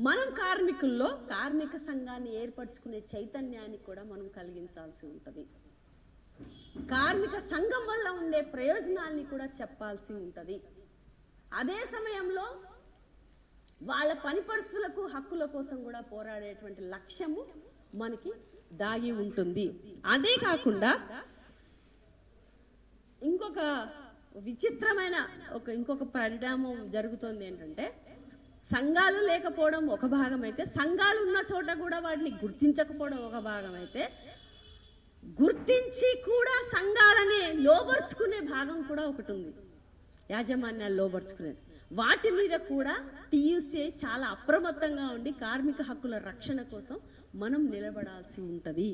Speaker 1: మనం కార్మికుల్లో కార్మిక సంఘాన్ని ఏర్పరచుకునే చైతన్యాన్ని కూడా మనం కలిగించాల్సి ఉంటుంది. కార్మిక సంఘం వల్ల ఉండే ప్రయోజనాల్ని కూడా చెప్పాల్సి ఉంటుంది. అదే సమయంలో వాళ్ళ పని పరిస్థితులకు హక్కుల కోసం కూడా పోరాడేటువంటి లక్ష్యము మనకి దాగి ఉంటుంది. అదే కాకుండా ఇంకొక విచిత్రమైన ఇంకొక పరిణామం జరుగుతుంది. ఏంటంటే సంఘాలు లేకపోవడం ఒక భాగం అయితే, సంఘాలు ఉన్న చోట కూడా వాటిని గుర్తించకపోవడం ఒక భాగం అయితే, గుర్తించి కూడా సంఘాలని లోబర్చుకునే భాగం కూడా ఒకటి ఉంది. యాజమాన్యాలు లోబర్చుకునేది. వాటి మీద కూడా టీయూసీ చాలా అప్రమత్తంగా ఉండి కార్మిక హక్కుల రక్షణ కోసం మనం నిలబడాల్సి ఉంటుంది,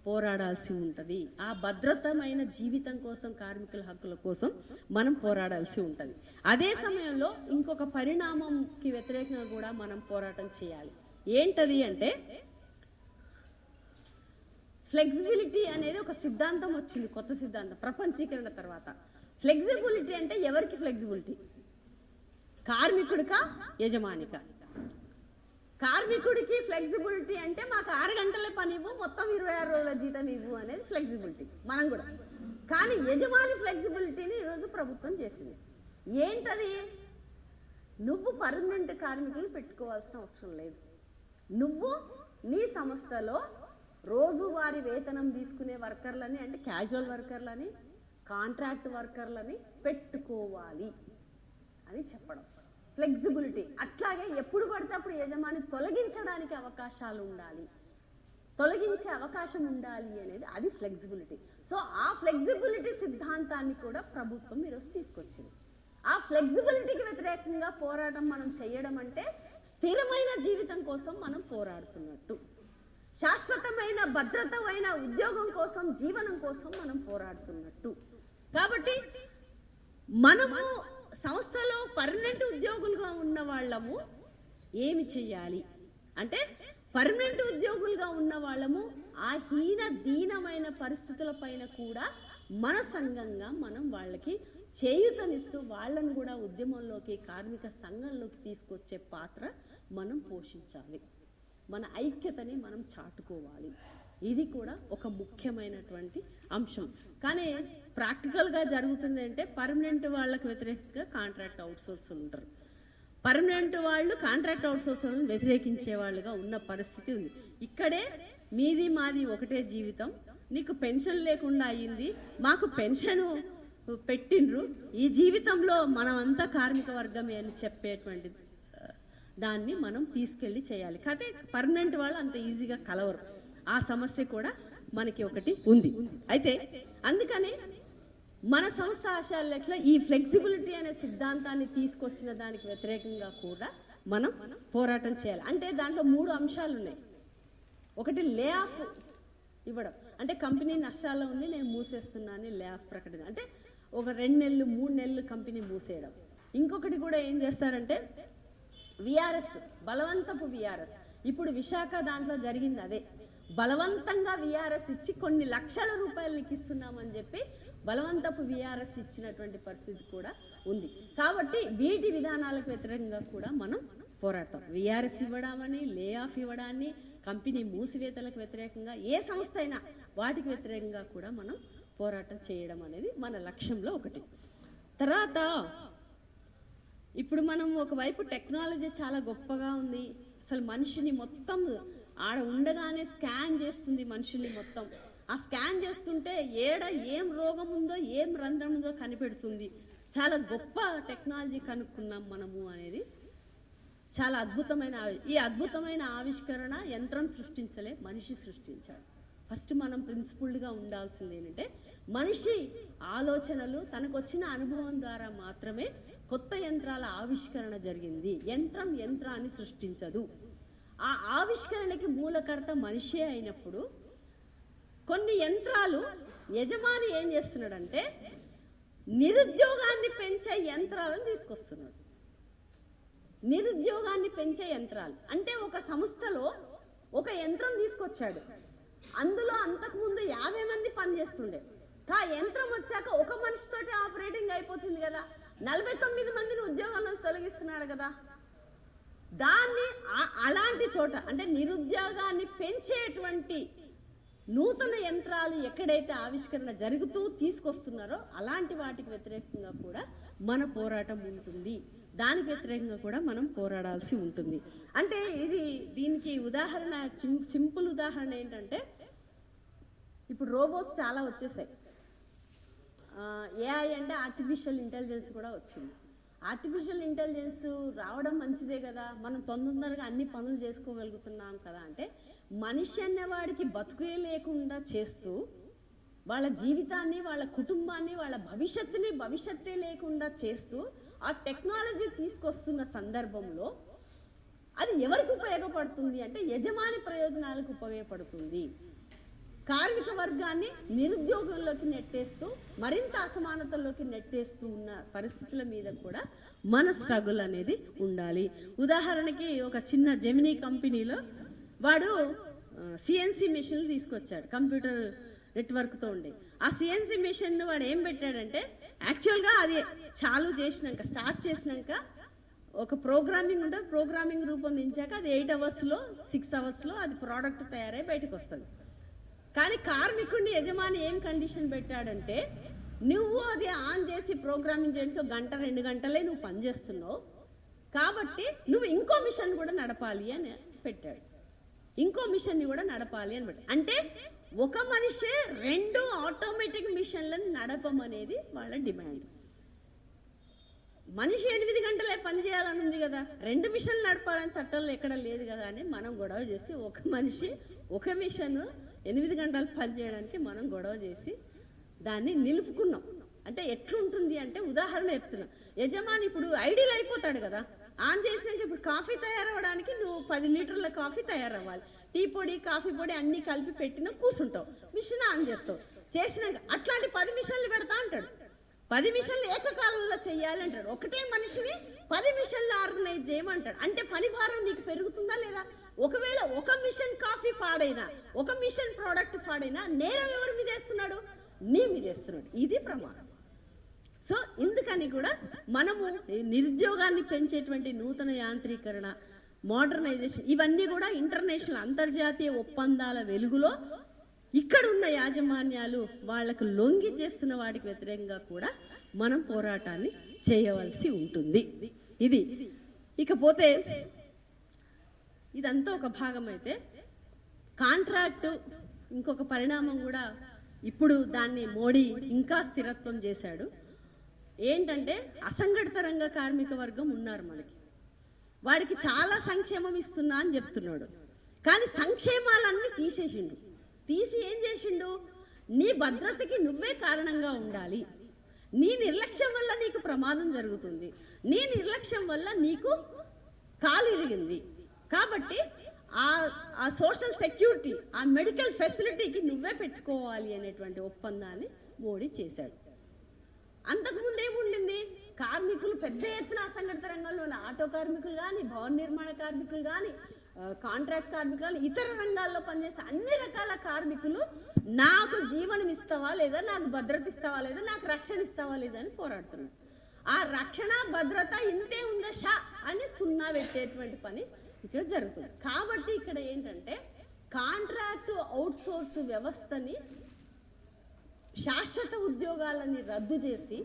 Speaker 1: పోరాడాల్సి ఉంటుంది. ఆ భద్రతమైన జీవితం కోసం, కార్మికుల హక్కుల కోసం మనం పోరాడాల్సి ఉంటుంది. అదే సమయంలో ఇంకొక పరిణామంకి వ్యతిరేకంగా కూడా మనం పోరాటం చేయాలి. ఏంటది అంటే, ఫ్లెక్సిబిలిటీ అనేది ఒక సిద్ధాంతం వచ్చింది, కొత్త సిద్ధాంతం ప్రపంచీకరణ తర్వాత. ఫ్లెక్సిబిలిటీ అంటే ఎవరికి ఫ్లెక్సిబిలిటీ? కార్మికుడికా, యజమానిక? కార్మికుడికి ఫ్లెక్సిబిలిటీ అంటే మాకు 6 గంటల పని ఇవ్వు, మొత్తం 26 రోజుల జీతం ఇవ్వు అనేది ఫ్లెక్సిబిలిటీ మనం కూడా. కానీ యజమాని ఫ్లెక్సిబిలిటీని ఈరోజు ప్రభుత్వం చేసింది. ఏంటది? నువ్వు పర్మనెంట్ కార్మికులు పెట్టుకోవాల్సిన అవసరం లేదు. నువ్వు నీ సంస్థలో రోజువారీ వేతనం తీసుకునే వర్కర్లని, అంటే క్యాజువల్ వర్కర్లని, కాంట్రాక్ట్ వర్కర్లని పెట్టుకోవాలి అని చెప్పడం ఫ్లెక్సిబిలిటీ. అట్లాగే ఎప్పుడు పడితే అప్పుడు యజమాని తొలగించడానికి అవకాశాలు ఉండాలి, తొలగించే అవకాశం ఉండాలి అనేది అది ఫ్లెక్సిబిలిటీ. సో ఆ ఫ్లెక్సిబిలిటీ సిద్ధాంతాన్ని కూడా ప్రభుత్వం ఈరోజు తీసుకొచ్చింది. ఆ ఫ్లెక్సిబిలిటీకి వ్యతిరేకంగా పోరాటం మనం చేయడం అంటే స్థిరమైన జీవితం కోసం మనం పోరాడుతున్నట్టు, శాశ్వతమైన భద్రతమైన ఉద్యోగం కోసం, జీవనం కోసం మనం పోరాడుతున్నట్టు. కాబట్టి మనము సంస్థలో పర్మనెంట్ ఉద్యోగులుగా ఉన్న వాళ్ళము ఏమి చెయ్యాలి అంటే, పర్మనెంట్ ఉద్యోగులుగా ఉన్న వాళ్ళము ఆ దీనమైన పరిస్థితుల పైన కూడా మన సంఘంగా మనం వాళ్ళకి చేయూతనిస్తూ వాళ్ళను కూడా ఉద్యమంలోకి, కార్మిక సంఘంలోకి తీసుకొచ్చే పాత్ర మనం పోషించాలి. మన ఐక్యతని మనం చాటుకోవాలి. ఇది కూడా ఒక ముఖ్యమైనటువంటి అంశం. కానీ ప్రాక్టికల్గా జరుగుతుంది అంటే, పర్మనెంట్ వాళ్ళకి వ్యతిరేకంగా కాంట్రాక్ట్ అవుట్సోర్సులు ఉంటారు. పర్మనెంట్ వాళ్ళు కాంట్రాక్ట్ అవుట్సోర్సులను వ్యతిరేకించే వాళ్ళుగా ఉన్న పరిస్థితి ఉంది. ఇక్కడే మీది మాది ఒకటే జీవితం, నీకు పెన్షన్ లేకుండా అయ్యింది, మాకు పెన్షన్ పెట్టిండ్రు, ఈ జీవితంలో మనమంతా కార్మిక వర్గమే అని చెప్పేటువంటి దాన్ని మనం తీసుకెళ్ళి చేయాలి. కాకపోతే పర్మనెంట్ వాళ్ళు అంత ఈజీగా కలవరు. ఆ సమస్య కూడా మనకి ఒకటి ఉంది. అయితే అందుకని మన సంస్థ ఆశయాల లెక్కలో ఈ ఫ్లెక్సిబిలిటీ అనే సిద్ధాంతాన్ని తీసుకొచ్చిన దానికి వ్యతిరేకంగా కూడా మనం పోరాటం చేయాలి. అంటే దాంట్లో 3 అంశాలు ఉన్నాయి. ఒకటి లే ఆఫ్ ఇవ్వడం, అంటే కంపెనీ నష్టాల్లో ఉంది, నేను మూసేస్తున్నాను లే ఆఫ్ ప్రకటన, అంటే ఒక 2 నెలలు 3 నెలలు కంపెనీ మూసేయడం. ఇంకొకటి కూడా ఏం చేస్తారంటే విఆర్ఎస్, బలవంతపు విఆర్ఎస్. ఇప్పుడు విశాఖ దాంట్లో జరిగింది అదే. బలవంతంగా విఆర్ఎస్ ఇచ్చి కొన్ని లక్షల రూపాయలు నీకు ఇస్తున్నామని చెప్పి బలవంతపు విఆర్ఎస్ ఇచ్చినటువంటి పరిస్థితి కూడా ఉంది. కాబట్టి వీటి విధానాలకు వ్యతిరేకంగా కూడా మనం పోరాడతాం. విఆర్ఎస్ ఇవ్వడామని, లే ఆఫ్ ఇవ్వడాన్ని, కంపెనీ మూసివేతలకు వ్యతిరేకంగా ఏ సంస్థ అయినా వాటికి వ్యతిరేకంగా కూడా మనం పోరాటం చేయడం అనేది మన లక్ష్యంలో ఒకటి. తర్వాత ఇప్పుడు మనం ఒకవైపు టెక్నాలజీ చాలా గొప్పగా ఉంది, అసలు మనిషిని మొత్తం ఆడ ఉండగానే స్కాన్ చేస్తుంది మనుషుల్ని మొత్తం. ఆ స్కాన్ చేస్తుంటే ఏడ ఏం రోగం ఉందో ఏం రంధ్రం ఉందో కనిపెడుతుంది. చాలా గొప్ప టెక్నాలజీ కనుక్కున్నాం మనము అనేది చాలా అద్భుతమైన. ఈ అద్భుతమైన ఆవిష్కరణ యంత్రం సృష్టించలే, మనిషి సృష్టించాడు. ఫస్ట్ మనం ప్రిన్సిపుల్డ్గా ఉండాల్సింది ఏంటంటే మనిషి ఆలోచనలు, తనకు వచ్చిన అనుభవం ద్వారా మాత్రమే కొత్త యంత్రాల ఆవిష్కరణ జరిగింది. యంత్రం యంత్రాన్ని సృష్టించదు. ఆ ఆవిష్కరణకి మూలకర్త మనిషే అయినప్పుడు కొన్ని యంత్రాలు యజమాని ఏం చేస్తున్నాడంటే నిరుద్యోగాన్ని పెంచే యంత్రాలను తీసుకొస్తున్నాడు. నిరుద్యోగాన్ని పెంచే యంత్రాలు అంటే ఒక సంస్థలో ఒక యంత్రం తీసుకొచ్చాడు, అందులో అంతకుముందు 50 మంది పనిచేస్తుండే. ఆ యంత్రం వచ్చాక ఒక మనిషితోటి ఆపరేటింగ్ అయిపోతుంది కదా, 49 మందిని ఉద్యోగాలను తొలగిస్తున్నాడు కదా. దాన్ని అలాంటి చోట అంటే నిరుద్యోగాన్ని పెంచేటువంటి నూతన యంత్రాలు ఎక్కడైతే ఆవిష్కరణ జరుగుతూ తీసుకొస్తున్నారో అలాంటి వాటికి వ్యతిరేకంగా కూడా మన పోరాటం ఉంటుంది. దానికి వ్యతిరేకంగా కూడా మనం పోరాడాల్సి ఉంటుంది. అంటే దీనికి ఉదాహరణ, సింపుల్ ఉదాహరణ ఏంటంటే ఇప్పుడు రోబోట్స్ చాలా వచ్చేసాయి. ఏఐ అంటే ఆర్టిఫిషియల్ ఇంటెలిజెన్స్ కూడా వచ్చింది. ఆర్టిఫిషియల్ ఇంటెలిజెన్స్ రావడం మంచిదే కదా, మనం తొందరగా అన్ని పనులు చేసుకోగలుగుతున్నాం కదా. అంటే మనిషి అన్నవాడికి బతుకే లేకుండా చేస్తూ వాళ్ళ జీవితాన్ని, వాళ్ళ కుటుంబాన్ని, వాళ్ళ భవిష్యత్తే లేకుండా చేస్తూ ఆ టెక్నాలజీ తీసుకొస్తున్న సందర్భంలో అది ఎవరికి ఉపయోగపడుతుంది అంటే యజమాని ప్రయోజనాలకు ఉపయోగపడుతుంది. కార్మిక వర్గాన్ని నిరుద్యోగంలోకి నెట్టేస్తూ మరింత అసమానతల్లోకి నెట్టేస్తూ ఉన్న పరిస్థితుల మీద కూడా మన స్ట్రగుల్ అనేది ఉండాలి. ఉదాహరణకి ఒక చిన్న జెమినీ కంపెనీలో వాడు సిఎన్సి మెషిన్లు తీసుకొచ్చాడు, కంప్యూటర్ నెట్వర్క్తో ఉండే. ఆ సిఎన్సి మెషిన్ వాడు ఏం పెట్టాడంటే యాక్చువల్గా అది చాలు చేసినాక, స్టార్ట్ చేసినాక ఒక ప్రోగ్రామింగ్ ఉంటుంది, ప్రోగ్రామింగ్ రూపొందించాక అది 8 అవర్స్లో 6 అవర్స్లో అది ప్రోడక్ట్ తయారై బయటకు వస్తుంది. కానీ కార్మికుడిని యజమాని ఏం కండిషన్ పెట్టాడంటే నువ్వు అది ఆన్ చేసి ప్రోగ్రామింగ్ చేయడానికి 1 గంట 2 గంటలే నువ్వు పనిచేస్తున్నావు కాబట్టి నువ్వు ఇంకో మిషన్ కూడా నడపాలి అని పెట్టాడు. ఇంకో మిషన్ని కూడా నడపాలి అని పెట్టాడు. అంటే ఒక మనిషే 2 ఆటోమేటిక్ మిషన్లను నడపమనేది వాళ్ళ డిమాండ్. మనిషి 8 గంటలే పని చేయాలని ఉంది కదా, 2 మిషన్లు నడపాలని చట్టంలో ఎక్కడ లేదు కదా అని మనం గొడవ చేసి ఒక మనిషి ఒక మిషన్ 8 గంటలు పని చేయడానికి మనం గొడవ చేసి దాన్ని నిలుపుకున్నాం. అంటే ఎట్లుంటుంది అంటే ఉదాహరణ చెప్తున్నాం. యజమాని ఇప్పుడు ఐడియల్ అయిపోతాడు కదా, ఆన్ చేసినాక ఇప్పుడు కాఫీ తయారవడానికి నువ్వు 10 లీటర్ల కాఫీ తయారవ్వాలి, టీ పొడి కాఫీ పొడి అన్నీ కలిపి పెట్టినా కూర్చుంటావు, మిషన్ ఆన్ చేస్తావు. చేసినాక అట్లాంటి 10 మిషన్లు పెడతా అంటాడు. 10 మిషన్లు ఏకకాలంలో చెయ్యాలి అంటాడు. ఒకటే మనిషిని 10 మిషన్లు ఆర్గనైజ్ చేయమంటాడు. అంటే పని భారం నీకు పెరుగుతుందా లేదా? ఒకవేళ ఒక మిషన్ కాఫీ పాడైనా, ఒక మిషన్ ప్రోడక్ట్ పాడైనా నేరం ఎవరి మీద వేస్తున్నాడు? నీ మీద వేస్తున్నాడు. ఇది ప్రమాదం. సో ఇందుకని కూడా మనము నిరుద్యోగాన్ని పెంచేటువంటి నూతన యాంత్రీకరణ, మోడర్నైజేషన్ ఇవన్నీ కూడా ఇంటర్నేషనల్ అంతర్జాతీయ ఒప్పందాల వెలుగులో ఇక్కడున్న యాజమాన్యాలు వాళ్లకు లొంగి చేస్తున్న వాటికి వ్యతిరేకంగా కూడా మనం పోరాటాన్ని చేయవలసి ఉంటుంది. ఇది ఇకపోతే ఇదంతా ఒక భాగం అయితే కాంట్రాక్టు ఇంకొక పరిణామం కూడా ఇప్పుడు దాన్ని మోడీ ఇంకా స్థిరత్వం చేశాడు. ఏంటంటే అసంఘటిత రంగ కార్మిక వర్గం ఉన్నారు మనకి, వాడికి చాలా సంక్షేమం ఇస్తున్నా అని చెప్తున్నాడు. కానీ సంక్షేమాలన్నీ తీసేసిండు. తీసి ఏం చేసిండు, నీ భద్రతకి నువ్వే కారణంగా ఉండాలి, నీ నిర్లక్ష్యం వల్ల నీకు ప్రమాదం జరుగుతుంది, నీ నిర్లక్ష్యం వల్ల నీకు కాలు ఇరిగింది, కాబట్టి ఆ సోషల్ సెక్యూరిటీ, ఆ మెడికల్ ఫెసిలిటీకి నువ్వే పెట్టుకోవాలి అనేటువంటి ఒప్పందాన్ని మోడీ చేశాడు. అంతకుముందు ఏముండింది, కార్మికులు పెద్ద ఎత్తున అసంఘటిత రంగంలో ఆటో కార్మికులు కానీ, భవన నిర్మాణ కార్మికులు కానీ, కాంట్రాక్ట్ కార్మికులు కానీ, ఇతర రంగాల్లో పనిచేసే అన్ని రకాల కార్మికులు నాకు జీవనం ఇస్తావా లేదా, నాకు భద్రత ఇస్తావా లేదా, నాకు రక్షణ ఇస్తావా లేదా అని పోరాడుతున్నారు. ఆ రక్షణ భద్రత ఇంతే ఉందా షా అని సున్నా పెట్టేటువంటి పని ఇక్కడ జరుగుతుంది. కాబట్టి ఇక్కడ ఏంటంటే కాంట్రాక్టు అవుట్సోర్స్ వ్యవస్థని, శాశ్వత ఉద్యోగాలని రద్దు చేసి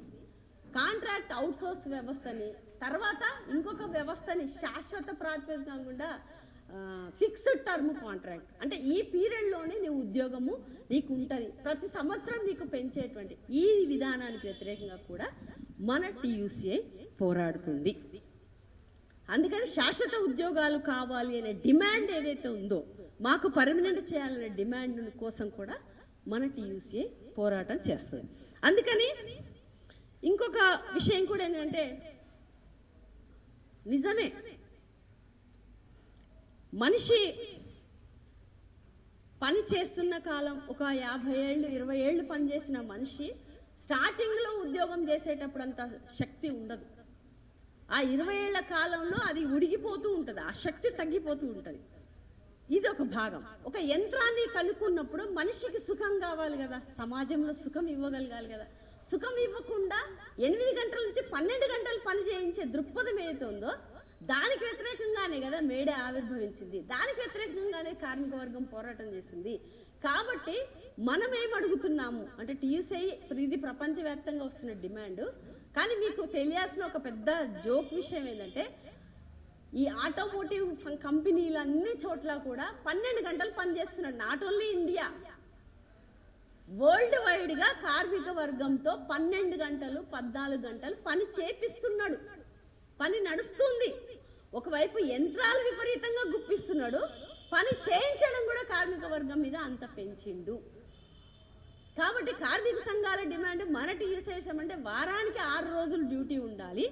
Speaker 1: కాంట్రాక్ట్ అవుట్సోర్స్ వ్యవస్థని, తర్వాత ఇంకొక వ్యవస్థని శాశ్వత ప్రాతిపదిక కాకుండా ఫిక్స్డ్ టర్మ్ కాంట్రాక్ట్, అంటే ఈ పీరియడ్లోనే నీ ఉద్యోగము నీకు ఉంటుంది, ప్రతి సంవత్సరం నీకు పెంచేటువంటి ఈ విధానానికి వ్యతిరేకంగా కూడా మన టీయూసీఐ పోరాడుతుంది. అందుకని శాశ్వత ఉద్యోగాలు కావాలి అనే డిమాండ్ ఏదైతే ఉందో, మాకు పర్మనెంట్ చేయాలనే డిమాండ్ కోసం కూడా మన టీయూసీఐ పోరాటం చేస్తుంది. అందుకని ఇంకొక విషయం కూడా ఏంటంటే, నిజమే మనిషి పని చేస్తున్న కాలం ఒక 50 ఏళ్ళు 20 ఏళ్ళు పనిచేసిన మనిషి స్టార్టింగ్లో ఉద్యోగం చేసేటప్పుడు అంత శక్తి ఉండదు. ఆ 20 ఏళ్ల కాలంలో అది ఉడిగిపోతూ ఉంటుంది, ఆ శక్తి తగ్గిపోతూ ఉంటుంది. ఇది ఒక భాగం. ఒక యంత్రాన్ని కనుక్కున్నప్పుడు మనిషికి సుఖం కావాలి కదా, సమాజంలో సుఖం ఇవ్వగలగాలి కదా. సుఖం ఇవ్వకుండా 8 గంటల నుంచి 12 గంటలు పని చేయించే దృక్పథం ఏదైతే ఉందో దానికి వ్యతిరేకంగానే కదా మేడే ఆవిర్భవించింది, దానికి వ్యతిరేకంగానే కార్మిక వర్గం పోరాటం చేసింది. కాబట్టి మనం ఏం అడుగుతున్నాము అంటే, టీయూసీఐ ఇది ప్రపంచవ్యాప్తంగా వస్తున్న డిమాండ్. కానీ మీకు తెలియాల్సిన ఒక పెద్ద జోక్ విషయం ఏంటంటే, ఈ ఆటోమోటివ్ కంపెనీలు అన్ని చోట్ల కూడా 12 గంటలు పనిచేస్తున్నాడు. నాట్ ఓన్లీ ఇండియా, వరల్డ్ వైడ్గా కార్మిక వర్గంతో 12 గంటలు 14 గంటలు పని చేపిస్తున్నాడు. పని నడుస్తుంది. ఒకవైపు యంత్రాలు విపరీతంగా గుప్పిస్తున్నాడు, పని చేయించడం కూడా కార్మిక వర్గం మీద అంత పెంచిండు. కాబట్టి కార్మిక సంఘాల డిమాండ్ మన టీయూసీఐ అంటే వారానికి 6 రోజులు డ్యూటీ ఉండాలి,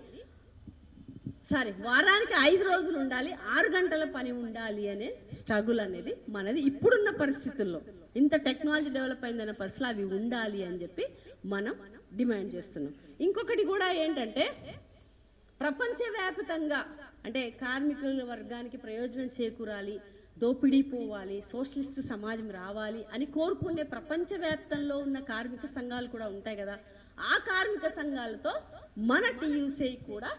Speaker 1: వారానికి 5 రోజులు ఉండాలి, 6 గంటల పని ఉండాలి అనే స్ట్రగుల్ అనేది మనది. ఇప్పుడున్న పరిస్థితుల్లో ఇంత టెక్నాలజీ డెవలప్ అయిందన్న పరిస్థితులు అవి ఉండాలి అని చెప్పి మనం డిమాండ్ చేస్తున్నాం. ఇంకొకటి కూడా ఏంటంటే, ప్రపంచవ్యాప్తంగా అంటే కార్మికుల వర్గానికి ప్రయోజనం చేకూరాలి, దోపిడీ పోవాలి, సోషలిస్ట్ సమాజం రావాలి అని కోరుకునే ప్రపంచవ్యాప్తంలో ఉన్న కార్మిక సంఘాలు కూడా ఉంటాయి కదా. ఆ కార్మిక సంఘాలతో మన టీయూసీఐ కూడా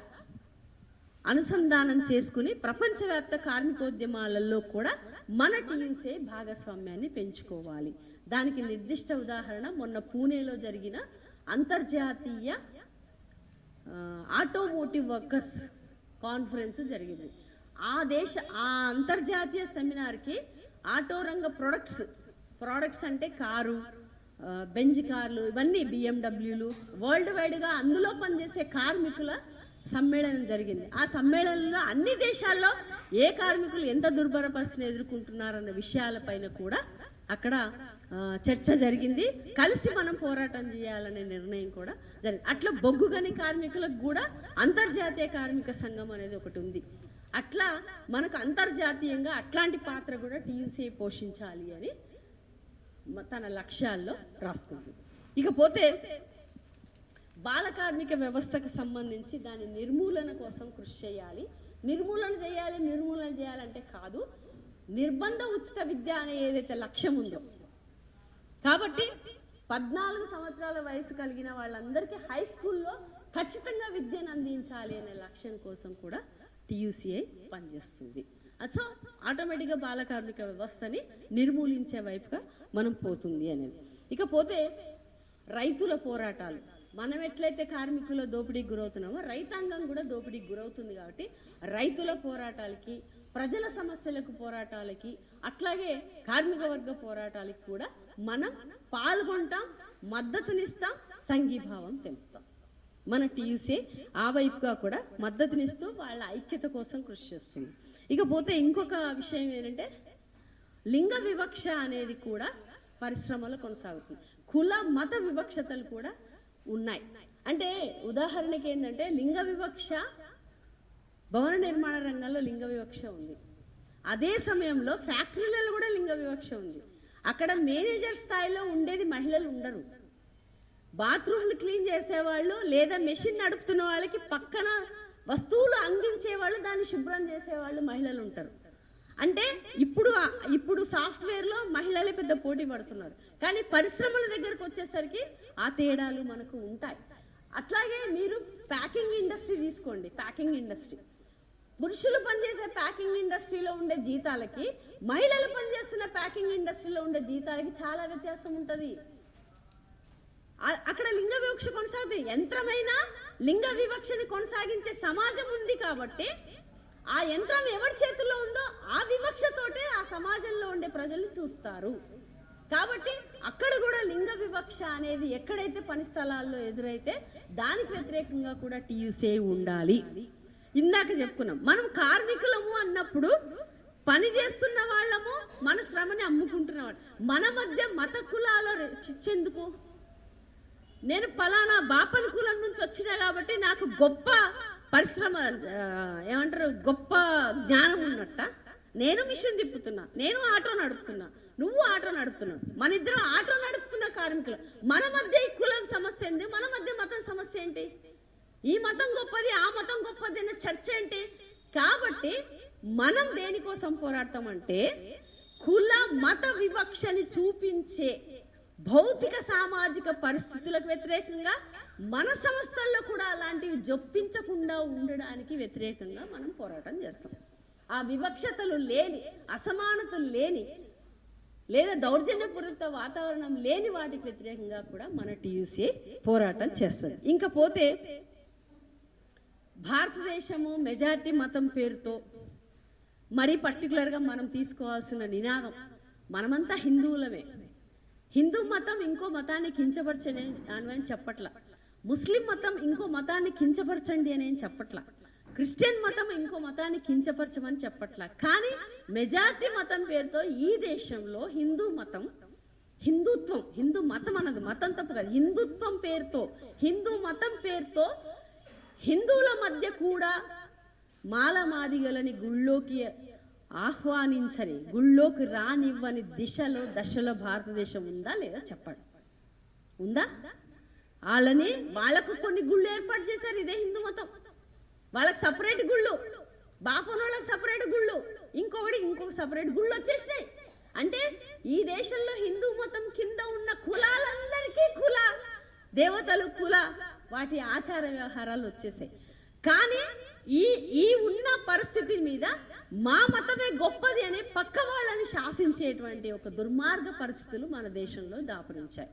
Speaker 1: అనుసంధానం చేసుకుని ప్రపంచవ్యాప్త కార్మికోద్యమాలలో కూడా మన టీయూసీఐ భాగస్వామ్యాన్ని పెంచుకోవాలి. దానికి నిర్దిష్ట ఉదాహరణ మొన్న పూణేలో జరిగిన అంతర్జాతీయ ఆటోమోటివ్ వర్కర్స్ కాన్ఫరెన్స్ జరిగింది. ఆ అంతర్జాతీయ సెమినార్కి ఆటో రంగ ప్రొడక్ట్స్ అంటే కారు, బెంజ్ కార్లు, ఇవన్నీ బిఎండబ్ల్యూలు, వరల్డ్ వైడ్గా అందులో పనిచేసే కార్మికుల సమ్మేళనం జరిగింది. ఆ సమ్మేళనంలో అన్ని దేశాల్లో ఏ కార్మికులు ఎంత దుర్భర పరిస్థితిని ఎదుర్కొంటున్నారన్న విషయాలపైన కూడా అక్కడ చర్చ జరిగింది. కలిసి మనం పోరాటం చేయాలనే నిర్ణయం కూడా జరిగింది. అట్లా బొగ్గు గని కార్మికులకు కూడా అంతర్జాతీయ కార్మిక సంఘం అనేది ఒకటి ఉంది. అట్లా మనకు అంతర్జాతీయంగా అట్లాంటి పాత్ర కూడా టీయూసీఐ పోషించాలి అని తన లక్ష్యాల్లో రాసుకుంది. ఇకపోతే బాల కార్మిక వ్యవస్థకు సంబంధించి దాని నిర్మూలన కోసం కృషి చేయాలి. నిర్మూలన చేయాలంటే కాదు, నిర్బంధ ఉచిత విద్య అనే ఏదైతే లక్ష్యం ఉందో, కాబట్టి 14 సంవత్సరాల వయసు కలిగిన వాళ్ళందరికీ హై స్కూల్లో ఖచ్చితంగా విద్యను అందించాలి అనే లక్ష్యం కోసం కూడా టీయూసీఐ పనిచేస్తుంది. సో ఆటోమేటిక్గా బాల కార్మిక వ్యవస్థని నిర్మూలించే వైపుగా మనం పోతుంది అనేది. ఇకపోతే రైతుల పోరాటాలు, మనం ఎట్లయితే కార్మికుల దోపిడీకి గురవుతున్నామో రైతాంగం కూడా దోపిడీకి గురవుతుంది. కాబట్టి రైతుల పోరాటాలకి, ప్రజల సమస్యలకు పోరాటాలకి, అట్లాగే కార్మిక వర్గ పోరాటాలకి కూడా మనం పాల్గొంటాం, మద్దతునిస్తాం, సంఘీభావం తెలుపుతాం. మన టీయూసీ ఆ వైపుగా కూడా మద్దతునిస్తూ వాళ్ళ ఐక్యత కోసం కృషి చేస్తుంది. ఇకపోతే ఇంకొక విషయం ఏంటంటే లింగ వివక్ష అనేది కూడా పరిశ్రమలో కొనసాగుతుంది. కుల మత వివక్షతలు కూడా ఉన్నాయి. అంటే ఉదాహరణకి ఏంటంటే లింగ వివక్ష భవన నిర్మాణ రంగంలో లింగ వివక్ష ఉంది. అదే సమయంలో ఫ్యాక్టరీలలో కూడా లింగ వివక్ష ఉంది. అక్కడ మేనేజర్ స్థాయిలో ఉండేది మహిళలు ఉండరు. బాత్రూమ్లు క్లీన్ చేసేవాళ్ళు లేదా మెషిన్ నడుపుతున్న వాళ్ళకి పక్కన వస్తువులు అందించే వాళ్ళు, దాన్ని శుభ్రం చేసేవాళ్ళు మహిళలు ఉంటారు. అంటే ఇప్పుడు సాఫ్ట్వేర్లో మహిళలే పెద్ద పోటీ పడుతున్నారు. కానీ పరిశ్రమల దగ్గరకు వచ్చేసరికి ఆ తేడాలు మనకు ఉంటాయి. అట్లాగే మీరు ప్యాకింగ్ ఇండస్ట్రీ తీసుకోండి. ప్యాకింగ్ ఇండస్ట్రీ, పురుషులు పనిచేసే ప్యాకింగ్ ఇండస్ట్రీలో ఉండే జీతాలకి మహిళలు పనిచేస్తున్న ప్యాకింగ్ ఇండస్ట్రీలో ఉండే జీతాలకి చాలా వ్యత్యాసం ఉంటుంది. అక్కడ లింగ వివక్ష కొనసాగుతుంది. యంత్రమైన లింగ వివక్షని కొనసాగించే సమాజం ఉంది కాబట్టి ఆ యంత్రం ఎవరి చేతుల్లో ఉందో ఆ వివక్షతోటే ఆ సమాజంలో ఉండే ప్రజలు చూస్తారు. కాబట్టి అక్కడ కూడా లింగ వివక్ష అనేది ఎక్కడైతే పని స్థలాల్లో ఎదురైతే దానికి వ్యతిరేకంగా కూడా టీయూసీ ఉండాలి. ఇందాక చెప్పుకున్నాం, మనం కార్మికులము అన్నప్పుడు పని చేస్తున్న వాళ్ళము మన శ్రమని అమ్ముకుంటున్న వాళ్ళు. మన మధ్య మత కులాల చిచ్చెందుకు? నేను పలానా బాపన కులం నుంచి వచ్చినా కాబట్టి నాకు గొప్ప పరిశ్రమ ఏమంటారు, గొప్ప జ్ఞానం ఉన్నట్ట. నేను మిషన్ తిప్పుతున్నా, నేను ఆటో నడుపుతున్నా, నువ్వు ఆటో నడుపుతున్నావు, మన ఇద్దరం ఆటో నడుపుతున్న కార్మికులు. మన మధ్య ఈ కులం సమస్య ఏంటి? మన మధ్య మతం సమస్య ఏంటి? ఈ మతం గొప్పది, ఆ మతం గొప్పది అనే చర్చ ఏంటి? కాబట్టి మనం దేనికోసం పోరాడతామంటే కుల మత వివక్షని చూపించే భౌతిక సామాజిక పరిస్థితులకు వ్యతిరేకంగా, మన సంస్థల్లో కూడా అలాంటివి జొప్పించకుండా ఉండడానికి వ్యతిరేకంగా మనం పోరాటం చేస్తాం. ఆ వివక్షతలు లేని, అసమానతలు లేని లేదా దౌర్జన్యపూరిత వాతావరణం లేని వాటికి వ్యతిరేకంగా కూడా మన టీయూసీ పోరాటం చేస్తుంది. ఇంకా పోతే భారతదేశము మెజారిటీ మతం పేరుతో మరీ పర్టికులర్గా మనం తీసుకోవాల్సిన నినాదం, మనమంతా హిందువులమే. హిందూ మతం ఇంకో మతాన్ని కించపరచని అని చెప్పట్ల, ముస్లిం మతం ఇంకో మతాన్ని కించపరచండి అని చెప్పట్ల, క్రిస్టియన్ మతం ఇంకో మతాన్ని కించపరచమని చెప్పట్ల. కానీ మెజారిటీ మతం పేరుతో ఈ దేశంలో హిందూ మతం, హిందుత్వం, హిందూ మతం అన్నది మతం తప్పు కాదు, హిందుత్వం పేరుతో, హిందూ మతం పేరుతో హిందువుల మధ్య కూడా మాలమాదిగలని గుళ్ళోకి ఆహ్వానించని, గుళ్ళోకి రానివ్వని దశలో భారతదేశం ఉందా లేదా చెప్పండి. ఉందా? వాళ్ళకు కొన్ని గుళ్ళు ఏర్పాటు చేశారు. ఇదే హిందూ మతం. వాళ్ళకి సపరేట్ గుళ్ళు, బాపనోళ్ళకి సపరేట్ గుళ్ళు, ఇంకొక సపరేట్ గుళ్ళు వచ్చేసినాయి. అంటే ఈ దేశంలో హిందూ మతం కింద ఉన్న కులాలందరికీ కుల దేవతలు, కుల వాటి ఆచార వ్యవహారాలు వచ్చేసాయి. కానీ ఈ ఉన్న పరిస్థితి మీద మా మతమే గొప్పది అనే పక్క వాళ్ళని శాసించేటువంటి ఒక దుర్మార్గ పరిస్థితులు మన దేశంలో దాపురించాయి.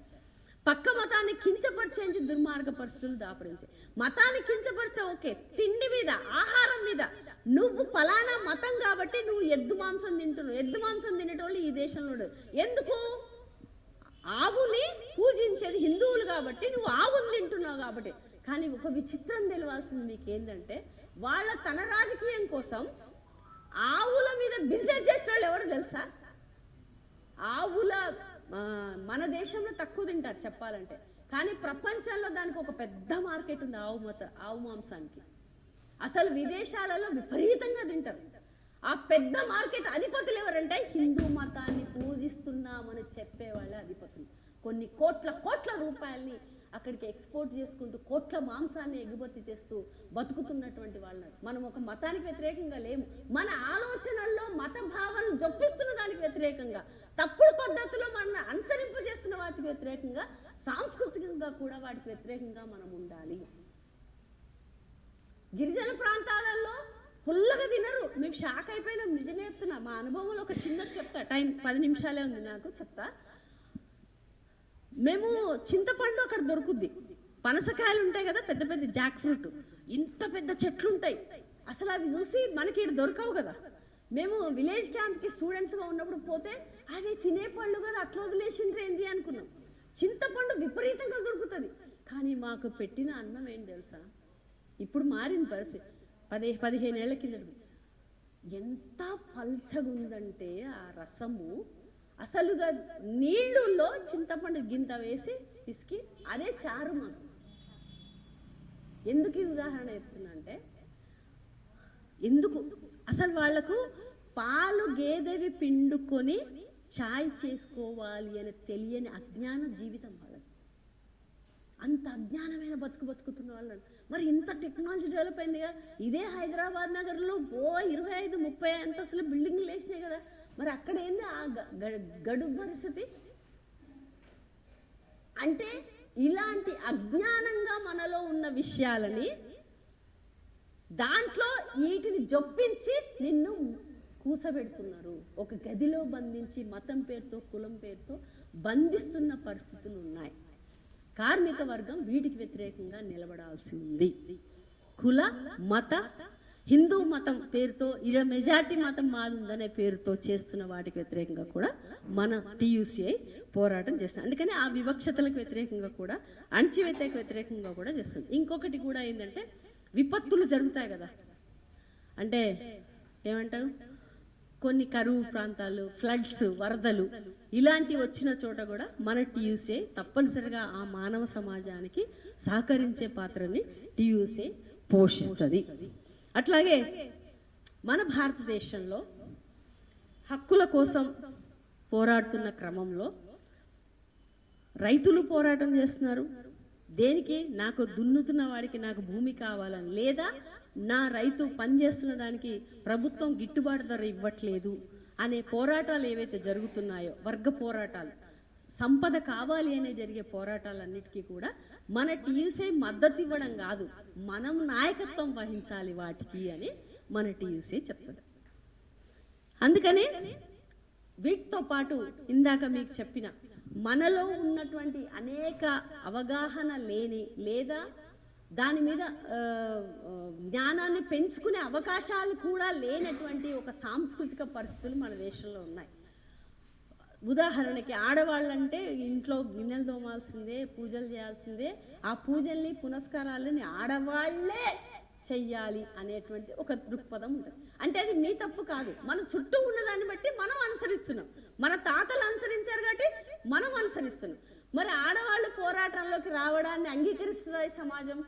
Speaker 1: పక్క మతాన్ని కించపరిచే దుర్మార్గ పరిస్థితులు దాపురించాయి. మతాన్ని కించపరిస్తే ఓకే, తిండి మీద, ఆహారం మీద నువ్వు ఫలానా మతం కాబట్టి నువ్వు ఎద్దు మాంసం తింటున్నావు. ఎద్దు మాంసం తినేటోళ్ళు ఈ దేశంలో ఎందుకు? ఆవుని పూజించేది హిందువులు కాబట్టి నువ్వు ఆవుని తింటున్నావు కాబట్టి. కానీ ఒక విచిత్రం తెలియాల్సింది మీకు ఏంటంటే, వాళ్ళ తన రాజకీయం కోసం ఆవుల మీద బిజినెస్ చేసిన వాళ్ళు ఎవరు తెలుసా? ఆవుల మన దేశంలో తక్కువ తింటారు చెప్పాలంటే, కానీ ప్రపంచంలో దానికి ఒక పెద్ద మార్కెట్ ఉంది ఆవు మాంసానికి. అసలు విదేశాలలో విపరీతంగా తింటారు. ఆ పెద్ద మార్కెట్ అధిపతులు ఎవరంటే హిందూ మతాన్ని పూజిస్తున్నామని చెప్పేవాళ్ళే అధిపతులు. కొన్ని కోట్ల రూపాయల్ని అక్కడికి ఎక్స్పోర్ట్ చేసుకుంటూ కోట్ల మాంసాన్ని ఎగుమతి చేస్తూ బతుకుతున్నటువంటి వాళ్ళు. మనం ఒక మతానికి వ్యతిరేకంగా లేము. మన ఆలోచనల్లో మత భావన జొప్పిస్తున్న దానికి వ్యతిరేకంగా, తప్పుడు పద్ధతిలో మన అనుసరింపజేస్తున్న వాటికి వ్యతిరేకంగా, సాంస్కృతికంగా కూడా వాటికి వ్యతిరేకంగా మనం ఉండాలి. గిరిజన ప్రాంతాలలో ఫుల్గా తినరు. మేము షాక్ అయిపోయినాం, నిజంగా చెప్తున్నా. మా అనుభవంలో ఒక చిన్నది చెప్తా, టైం 10 నిమిషాలే ఉంది నాకు, చెప్తా. మేము చింతపండు అక్కడ దొరుకుద్ది, పనసకాయలు ఉంటాయి కదా, పెద్ద పెద్ద జాక్ ఫ్రూట్, ఇంత పెద్ద చెట్లు ఉంటాయి. అసలు అవి చూసి మనకి ఇక్కడ దొరకవు కదా. మేము విలేజ్ క్యాంప్కి స్టూడెంట్స్గా ఉన్నప్పుడు పోతే అవి తినే పళ్ళు కదా, అట్లా వదిలేసిండ్రేంది అనుకున్నాం. చింతపండు విపరీతంగా దొరుకుతుంది, కానీ మాకు పెట్టిన అన్నం ఏంటి తెలుసా, ఇప్పుడు మారిన పరిస్థితి. 15 ఏళ్ల కిందట ఎంత పల్చగుందంటే ఆ రసము, అసలుగా నీళ్ళులో చింతపండు గింత వేసి పిసికి అదే చారు మాకు. ఎందుకు ఈ ఉదాహరణ చెప్తున్నా అంటే, ఎందుకు అసలు వాళ్లకు పాలు గేదెవి పిండుకొని చాయ్ చేసుకోవాలి అని తెలియని అజ్ఞాన జీవితం వాళ్ళకి. అంత అజ్ఞానమైన బతుకుతున్న వాళ్ళు. మరి ఇంత టెక్నాలజీ డెవలప్ అయిందిగా, ఇదే హైదరాబాద్ నగర్లో 25-30 అంతస్తుల బిల్డింగ్లు వేసినాయి కదా, మరి అక్కడ ఏంది ఆ గడు పరిస్థితి? అంటే ఇలాంటి అజ్ఞానంగా మనలో ఉన్న విషయాలని దాంట్లో వీటిని జొప్పించి నిన్ను కూసబెడుతున్నారు. ఒక గదిలో బంధించి మతం పేరుతో, కులం పేరుతో బంధిస్తున్న పరిస్థితులు ఉన్నాయి. కార్మిక వర్గం వీటికి వ్యతిరేకంగా నిలబడాల్సి ఉంది. కుల మత హిందూ మతం పేరుతో, ఇలా మెజార్టీ మతం మాదుందనే పేరుతో చేస్తున్న వాటికి వ్యతిరేకంగా కూడా మన టీయూసీఐ పోరాటం చేస్తుంది. అందుకని ఆ వివక్షతలకు వ్యతిరేకంగా కూడా, అణచివేతకు వ్యతిరేకంగా కూడా చేస్తుంది. ఇంకొకటి కూడా ఏంటంటే, విపత్తులు జరుగుతాయి కదా, అంటే ఏమంటారు, కొన్ని కరువు ప్రాంతాలు, ఫ్లడ్స్, వరదలు ఇలాంటివి వచ్చిన చోట కూడా మన టీయూసీఐ తప్పనిసరిగా ఆ మానవ సమాజానికి సహకరించే పాత్రని టీయూసీఐ పోషిస్తుంది. అట్లాగే మన భారతదేశంలో హక్కుల కోసం పోరాడుతున్న క్రమంలో రైతులు పోరాటం చేస్తున్నారు. దేనికి? నాకు దున్నుతున్న వాడికి నాకు భూమి కావాలని, లేదా నా రైతు పనిచేస్తున్న దానికి ప్రభుత్వం గిట్టుబాటు ధర ఇవ్వట్లేదు అనే పోరాటాలు ఏవైతే జరుగుతున్నాయో, వర్గ పోరాటాలు, సంపద కావాలి అనే జరిగే పోరాటాలన్నిటికీ కూడా మన టీయూసీఐ మద్దతు ఇవ్వడం కాదు, మనం నాయకత్వం వహించాలి వాటికి అని మన టీయూసీఐ చెప్తుంది. అందుకనే వీటితో పాటు ఇందాక మీకు చెప్పిన మనలో ఉన్నటువంటి అనేక అవగాహన లేని, లేదా దాని మీద జ్ఞానాన్ని పెంచుకునే అవకాశాలు కూడా లేనటువంటి ఒక సాంస్కృతిక పరిస్థితులు మన దేశంలో ఉన్నాయి. ఉదాహరణకి ఆడవాళ్ళంటే ఇంట్లో గిన్నెలు తోమాల్సిందే, పూజలు చేయాల్సిందే, ఆ పూజల్ని పునస్కారాలని ఆడవాళ్లే చెయ్యాలి అనేటువంటి ఒక దృక్పథం ఉంటుంది. అంటే అది మీ తప్పు కాదు, మన చుట్టూ ఉన్న దాన్ని బట్టి మనం అనుసరిస్తున్నాం. మన తాతలు అనుసరించారు కాబట్టి మనం అనుసరిస్తున్నాం. మరి ఆడవాళ్ళు పోరాటంలోకి రావడాన్ని అంగీకరిస్తుందా ఈ సమాజం?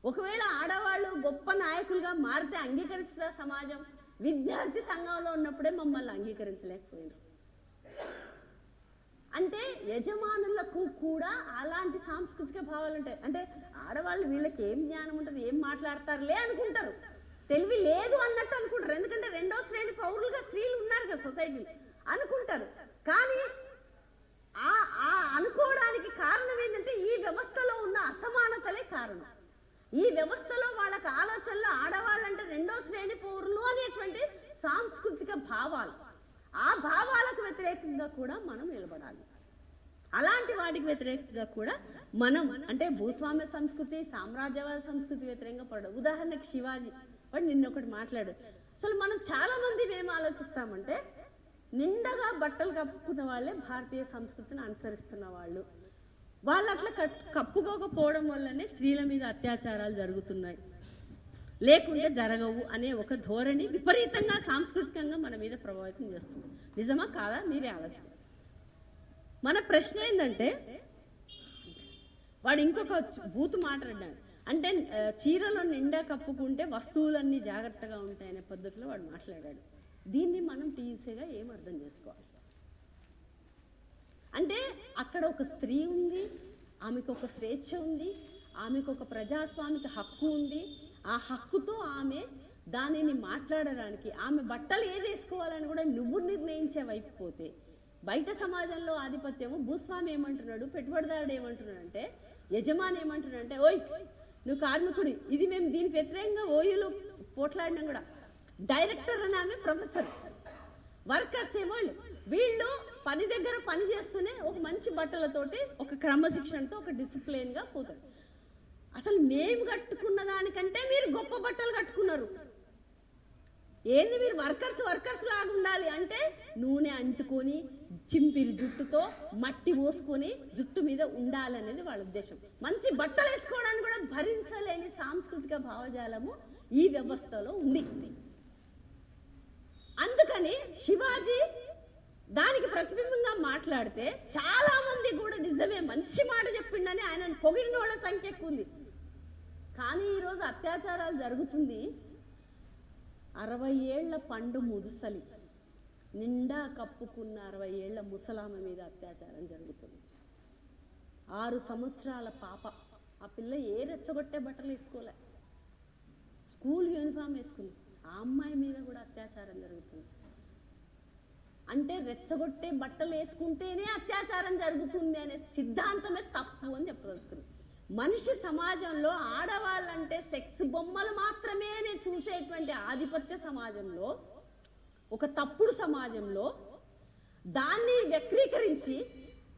Speaker 1: ఒకవేళ ఆడవాళ్ళు గొప్ప నాయకులుగా మారితే అంగీకరిస్తుందా సమాజం? విద్యార్థి సంఘంలో ఉన్నప్పుడే మమ్మల్ని అంగీకరించలేకపోయింది. అంటే యజమానులకు కూడా అలాంటి సాంస్కృతిక భావాలు ఉంటాయి. అంటే ఆడవాళ్ళు వీళ్ళకి ఏం జ్ఞానం ఉంటుంది, ఏం మాట్లాడతారులే అనుకుంటారు, తెలివి లేదు అన్నట్టు అనుకుంటారు. ఎందుకంటే 2వ శ్రేణి పౌరులుగా స్త్రీలు ఉన్నారు కదా సొసైటీలో అనుకుంటారు. కానీ ఆ అనుకోవడానికి కారణం ఏంటంటే ఈ వ్యవస్థలో ఉన్న అసమానతలే కారణం. ఈ వ్యవస్థలో వాళ్ళకి ఆలోచనలు ఆడవాళ్ళంటే 2వ శ్రేణి పౌరులు అనేటువంటి సాంస్కృతిక భావాలు, ఆ భావాలకు వ్యతిరేకంగా కూడా మనం నిలబడాలి. అలాంటి వాటికి వ్యతిరేకంగా కూడా మనం, అంటే భూస్వామ్య సంస్కృతి, సామ్రాజ్యవాద సంస్కృతి వ్యతిరేకంగా పడడం. ఉదాహరణకి శివాజీ వాడు నిన్నొకటి మాట్లాడు. అసలు మనం చాలా మంది ఏం ఆలోచిస్తామంటే, నిండగా బట్టలు కప్పుకున్న వాళ్ళే భారతీయ సంస్కృతిని అనుసరిస్తున్న వాళ్ళు, వాళ్ళు అట్లా కప్పుకోకపోవడం వల్లనే స్త్రీల మీద అత్యాచారాలు జరుగుతున్నాయి, లేకుంటే జరగవు అనే ఒక ధోరణి విపరీతంగా సాంస్కృతికంగా మన మీద ప్రభావితం చేస్తుంది. నిజమా కాదా మీరే ఆలోచించండి. మన ప్రశ్న ఏంటంటే, వాడు ఇంకొక బూతు మాట్లాడాడు. అంటే చీరలో నిండా కప్పుకుంటే వస్తువులన్నీ జాగ్రత్తగా ఉంటాయనే పద్ధతిలో వాడు మాట్లాడాడు. దీన్ని మనం టీయూసీగా ఏం అర్థం చేసుకోవాలి అంటే, అక్కడ ఒక స్త్రీ ఉంది, ఆమెకు ఒక స్వేచ్ఛ ఉంది, ఆమెకు ఒక ప్రజాస్వామిక హక్కు ఉంది. ఆ హక్కుతో ఆమె దానిని మాట్లాడడానికి, ఆమె బట్టలు ఏది వేసుకోవాలని కూడా నువ్వు నిర్ణయించే వైపు పోతే, బయట సమాజంలో ఆధిపత్యము భూస్వామి ఏమంటున్నాడు, పెట్టుబడిదారుడు ఏమంటున్నాడు అంటే, యజమాని ఏమంటున్నాడు అంటే, ఓయ్ నువ్వు కార్మికుడి, ఇది మేము దీనికి వ్యతిరేకంగా ఓయూలో పోట్లాడినాం కూడా. డైరెక్టర్ అని ఆమె ప్రొఫెసర్, వర్కర్స్ ఏమో వీళ్ళు పని దగ్గర పని చేస్తూనే ఒక మంచి బట్టలతోటి, ఒక క్రమశిక్షణతో, ఒక డిసిప్లిన్గా పోతాడు. అసలు మేము కట్టుకున్న దానికంటే మీరు గొప్ప బట్టలు కట్టుకున్నారు. ఏంది మీరు వర్కర్స్ లాగా ఉండాలి అంటే నూనె అంటుకొని చింపిరి జుట్టుతో మట్టి పోసుకొని జుట్టు మీద ఉండాలనేది వాళ్ళ ఉద్దేశం. మంచి బట్టలు వేసుకోవడానికి కూడా భరించలేని సాంస్కృతిక భావజాలము ఈ వ్యవస్థలో ఉంది. అందుకని శివాజీ దానికి ప్రతిబింబంగా మాట్లాడితే చాలా మంది కూడా నిజమే మంచి మాట చెప్పిండని ఆయన పొగిడిన వాళ్ళ సంఖ్య ఎక్కువ ఉంది. కానీ ఈరోజు అత్యాచారాలు జరుగుతుంది. 60 ఏళ్ల పండు ముదుసలి నిండా కప్పుకున్న 60 ఏళ్ల ముసలామ మీద అత్యాచారం జరుగుతుంది. 6 సంవత్సరాల పాప, ఆ పిల్ల ఏ రెచ్చగొట్టే బట్టలు వేసుకోలే, స్కూల్ యూనిఫామ్ వేసుకుంది. ఆ అమ్మాయి మీద కూడా అత్యాచారం జరుగుతుంది. అంటే రెచ్చగొట్టే బట్టలు వేసుకుంటేనే అత్యాచారం జరుగుతుంది అనే సిద్ధాంతమే తప్పు అని చెప్పదలుచుకుంది. మనిషి సమాజంలో ఆడవాళ్ళంటే సెక్స్ బొమ్మలు మాత్రమే చూసేటువంటి ఆధిపత్య సమాజంలో, ఒక తప్పుడు సమాజంలో దాన్ని వక్రీకరించి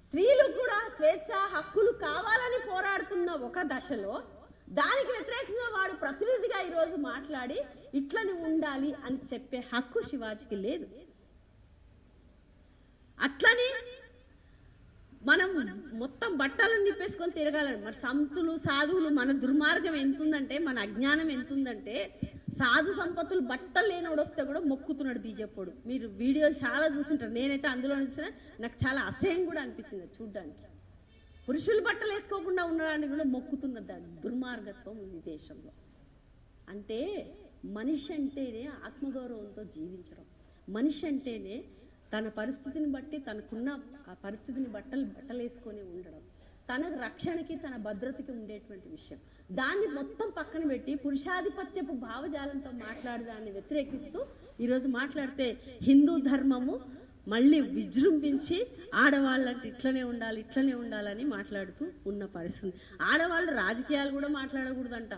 Speaker 1: స్త్రీలు కూడా స్వేచ్ఛ హక్కులు కావాలని పోరాడుతున్న ఒక దశలో దానికి వ్యతిరేకంగా వాడు ప్రతినిధిగా ఈరోజు మాట్లాడి ఇట్లని ఉండాలి అని చెప్పే హక్కు శివాజీకి లేదు. అట్లని మనం మొత్తం బట్టలు నిప్పేసుకొని తిరగాలని. మరి సంతులు సాధువులు మన దుర్మార్గం ఎంతుందంటే, మన అజ్ఞానం ఎంతుందంటే, సాధు సంపత్తులు బట్టలు లేనోడు వస్తే కూడా మొక్కుతున్నాడు బీజేపీడు. మీరు వీడియోలు చాలా చూసింటారు, నేనైతే అందులో చూసిన నాకు చాలా అసహ్యం కూడా అనిపించింది చూడ్డానికి. పురుషులు బట్టలు వేసుకోకుండా ఉండడానికి కూడా మొక్కుతున్న దుర్మార్గత్వం ఉంది దేశంలో. అంటే మనిషి అంటేనే ఆత్మగౌరవంతో జీవించడం, మనిషి అంటేనే తన పరిస్థితిని బట్టి తనకున్న ఆ పరిస్థితిని బట్టలు వేసుకొని ఉండడం, తన రక్షణకి తన భద్రతకి ఉండేటువంటి విషయం. దాన్ని మొత్తం పక్కన పెట్టి పురుషాధిపత్యపు భావజాలంతో మాట్లాడి దాన్ని వ్యతిరేకిస్తూ ఈరోజు మాట్లాడితే హిందూ ధర్మము మళ్ళీ విజృంభించి ఆడవాళ్ళంటే ఇట్లనే ఉండాలని మాట్లాడుతూ ఉన్న పరిస్థితి. ఆడవాళ్ళు రాజకీయాలు కూడా మాట్లాడకూడదంట.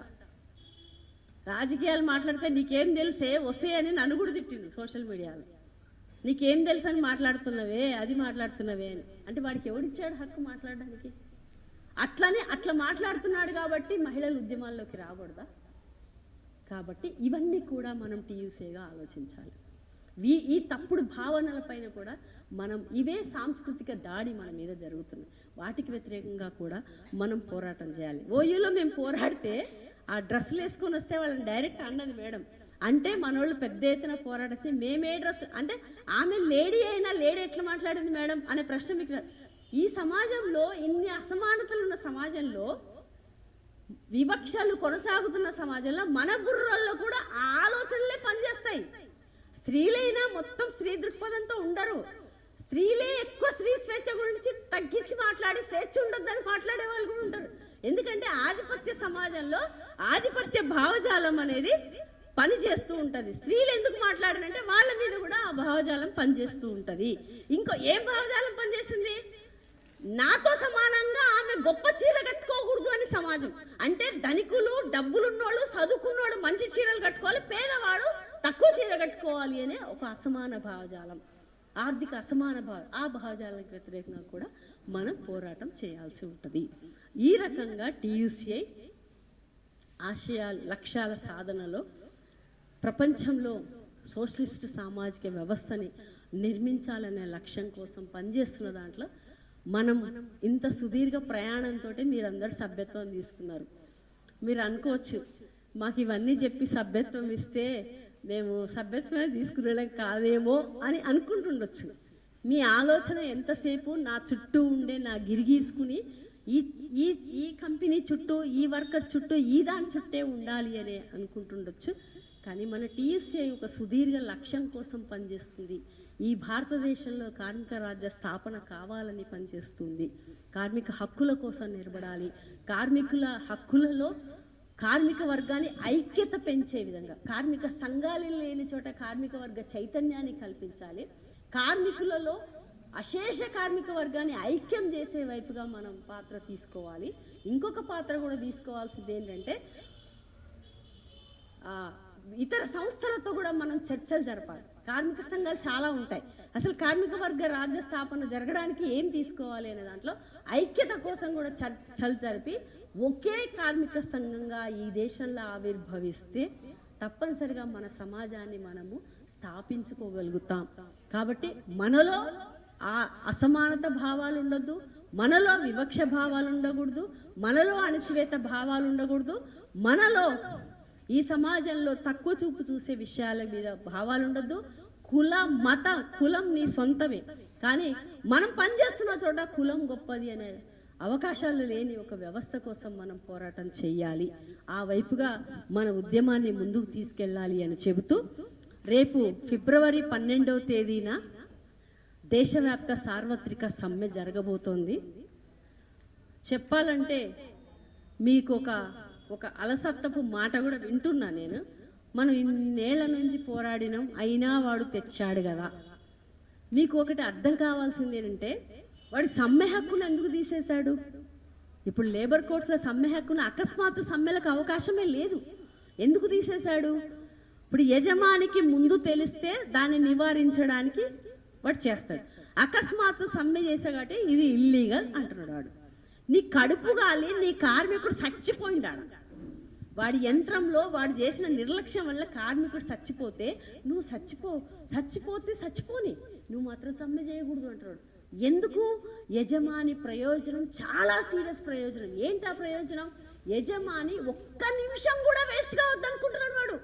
Speaker 1: రాజకీయాలు మాట్లాడితే నీకేం తెలిసే వసే అని నన్ను కూడా తిట్టిండు సోషల్ మీడియాలో. నీకేం తెలుసు అని మాట్లాడుతున్నవే, అది మాట్లాడుతున్నవే అని. అంటే వాడికి ఎవడిచ్చాడు హక్కు మాట్లాడడానికి? అట్లా మాట్లాడుతున్నాడు కాబట్టి మహిళలు ఉద్యమాల్లోకి రాకూడదా? కాబట్టి ఇవన్నీ కూడా మనం టీయూసీగా ఆలోచించాలి. ఈ తప్పుడు భావనల పైన కూడా మనం ఇవే సాంస్కృతిక దాడి మన మీద జరుగుతుంది. వాటికి వ్యతిరేకంగా కూడా మనం పోరాటం చేయాలి. ఓయూలో మేము పోరాడితే ఆ డ్రెస్సులు వేసుకొని వస్తే వాళ్ళని డైరెక్ట్ అన్నది మేడం. అంటే మనోళ్ళు పెద్ద ఎత్తున పోరాడితే మేమే డ్రెస్ అంటే ఆమె లేడీ అయినా లేడీ ఎట్లా మాట్లాడింది మేడం అనే ప్రశ్న మీకు. ఈ సమాజంలో ఇన్ని అసమానతలు ఉన్న సమాజంలో, వివక్షలు కొనసాగుతున్న సమాజంలో మన బుర్రల్లో కూడా ఆలోచనలే పనిచేస్తాయి. స్త్రీలైనా మొత్తం స్త్రీ దృక్పథంతో ఉండరు. స్త్రీలే ఎక్కువ స్త్రీ స్వేచ్ఛ గురించి తగ్గించి మాట్లాడి స్వేచ్ఛ ఉండొద్దని మాట్లాడే వాళ్ళు కూడా ఉంటారు. ఎందుకంటే ఆధిపత్య సమాజంలో ఆధిపత్య భావజాలం అనేది పని చేస్తూ ఉంటుంది. స్త్రీలు ఎందుకు మాట్లాడనంటే వాళ్ళ మీద కూడా ఆ భావజాలం పనిచేస్తూ ఉంటుంది. ఇంకో ఏం భావజాలం పనిచేస్తుంది? నాతో సమానంగా ఆమె గొప్ప చీర కట్టుకోకూడదు అని సమాజం. అంటే ధనికులు, డబ్బులున్నోళ్ళు, చదువుకున్నోడు మంచి చీరలు కట్టుకోవాలి, పేదవాడు తక్కువ చీర కట్టుకోవాలి అనే ఒక అసమాన భావజాలం, ఆర్థిక అసమాన ఆ భావజాలానికి వ్యతిరేకంగా కూడా మనం పోరాటం చేయాల్సి ఉంటుంది. ఈ రకంగా టీయూసీఐ లక్ష్యాల సాధనలో ప్రపంచంలో సోషలిస్ట్ సామాజిక వ్యవస్థని నిర్మించాలనే లక్ష్యం కోసం పనిచేస్తున్న దాంట్లో మనం ఇంత సుదీర్ఘ ప్రయాణంతో మీరందరూ సభ్యత్వం తీసుకున్నారు. మీరు అనుకోవచ్చు మాకు ఇవన్నీ చెప్పి సభ్యత్వం ఇస్తే మేము సభ్యత్వమే తీసుకునేలా కాదేమో అని అనుకుంటుండొచ్చు. మీ ఆలోచన ఎంతసేపు నా చుట్టూ ఉండే నా గిరిగీసుకుని ఈ కంపెనీ చుట్టూ, ఈ వర్కర్ చుట్టూ, ఈ దాని చుట్టే ఉండాలి అని అనుకుంటుండొచ్చు. కానీ మన టీఎస్ఐ ఒక సుదీర్ఘ లక్ష్యం కోసం పనిచేస్తుంది. ఈ భారతదేశంలో కార్మిక రాజ్య స్థాపన కావాలని పనిచేస్తుంది. కార్మిక హక్కుల కోసం నిలబడాలి. కార్మికుల హక్కులలో కార్మిక వర్గాన్ని ఐక్యత పెంచే విధంగా, కార్మిక సంఘాలు లేని చోట కార్మిక వర్గ చైతన్యాన్ని కల్పించాలి. కార్మికులలో అశేష కార్మిక వర్గాన్ని ఐక్యం చేసే వైపుగా మనం పాత్ర తీసుకోవాలి. ఇంకొక పాత్ర కూడా తీసుకోవాల్సింది ఏంటంటే ఇతర సంస్థలతో కూడా మనం చర్చలు జరపాలి. కార్మిక సంఘాలు చాలా ఉంటాయి. అసలు కార్మిక వర్గ రాజ్య స్థాపన జరగడానికి ఏం తీసుకోవాలి అనే దాంట్లో ఐక్యత కోసం కూడా చర్చలు జరిపి ఒకే కార్మిక సంఘంగా ఈ దేశంలో ఆవిర్భవిస్తే తప్పనిసరిగా మన సమాజాన్ని మనము స్థాపించుకోగలుగుతాం. కాబట్టి మనలో ఆ అసమానత భావాలు ఉండొద్దు, మనలో వివక్ష భావాలు ఉండకూడదు, మనలో అణచివేత భావాలు ఉండకూడదు, మనలో ఈ సమాజంలో తక్కువ చూపు చూసే విషయాల మీద భావాలు ఉండొద్దు. కులం నీ సొంతమే, కానీ మనం పనిచేస్తున్న చోట కులం గొప్పది అనే అవకాశాలు లేని ఒక వ్యవస్థ కోసం మనం పోరాటం చెయ్యాలి. ఆ వైపుగా మన ఉద్యమాన్ని ముందుకు తీసుకెళ్ళాలి అని చెబుతూ, రేపు ఫిబ్రవరి 12వ తేదీన దేశవ్యాప్త సార్వత్రిక సమ్మె జరగబోతోంది. చెప్పాలంటే మీకు ఒక అలసత్తపు మాట కూడా వింటున్నా నేను. మనం ఇన్నేళ్ల నుంచి పోరాడినాం, అయినా వాడు తెచ్చాడు కదా. మీకు ఒకటి అర్థం కావాల్సింది ఏంటంటే, వాడి సమ్మె హక్కును ఎందుకు తీసేశాడు? ఇప్పుడు లేబర్ కోర్ట్స్లో సమ్మె హక్కును అకస్మాత్తు సమ్మెలకు అవకాశమే లేదు. ఎందుకు తీసేశాడు? ఇప్పుడు యజమానికి ముందు తెలిస్తే దాన్ని నివారించడానికి వాడు చేస్తాడు. అకస్మాత్తు సమ్మె చేసాగంటే ఇది ఇల్లీగల్ అంటున్నాడు వాడు. నీ కడుపు గాలి నీ కార్మికుడు చచ్చిపోయిండాడు. వాడి యంత్రంలో వాడు చేసిన నిర్లక్ష్యం వల్ల కార్మికుడు చచ్చిపోతే నువ్వు చచ్చిపోతే చచ్చిపోని, నువ్వు మాత్రం సమ్మె చేయకూడదు అంటున్నాడు. ఎందుకు? యజమాని ప్రయోజనం చాలా సీరియస్ ప్రయోజనం. ఏంటి ఆ ప్రయోజనం? యజమాని ఒక్క నిమిషం కూడా వేస్ట్ కావద్దు అనుకుంటున్నాడు. వాడు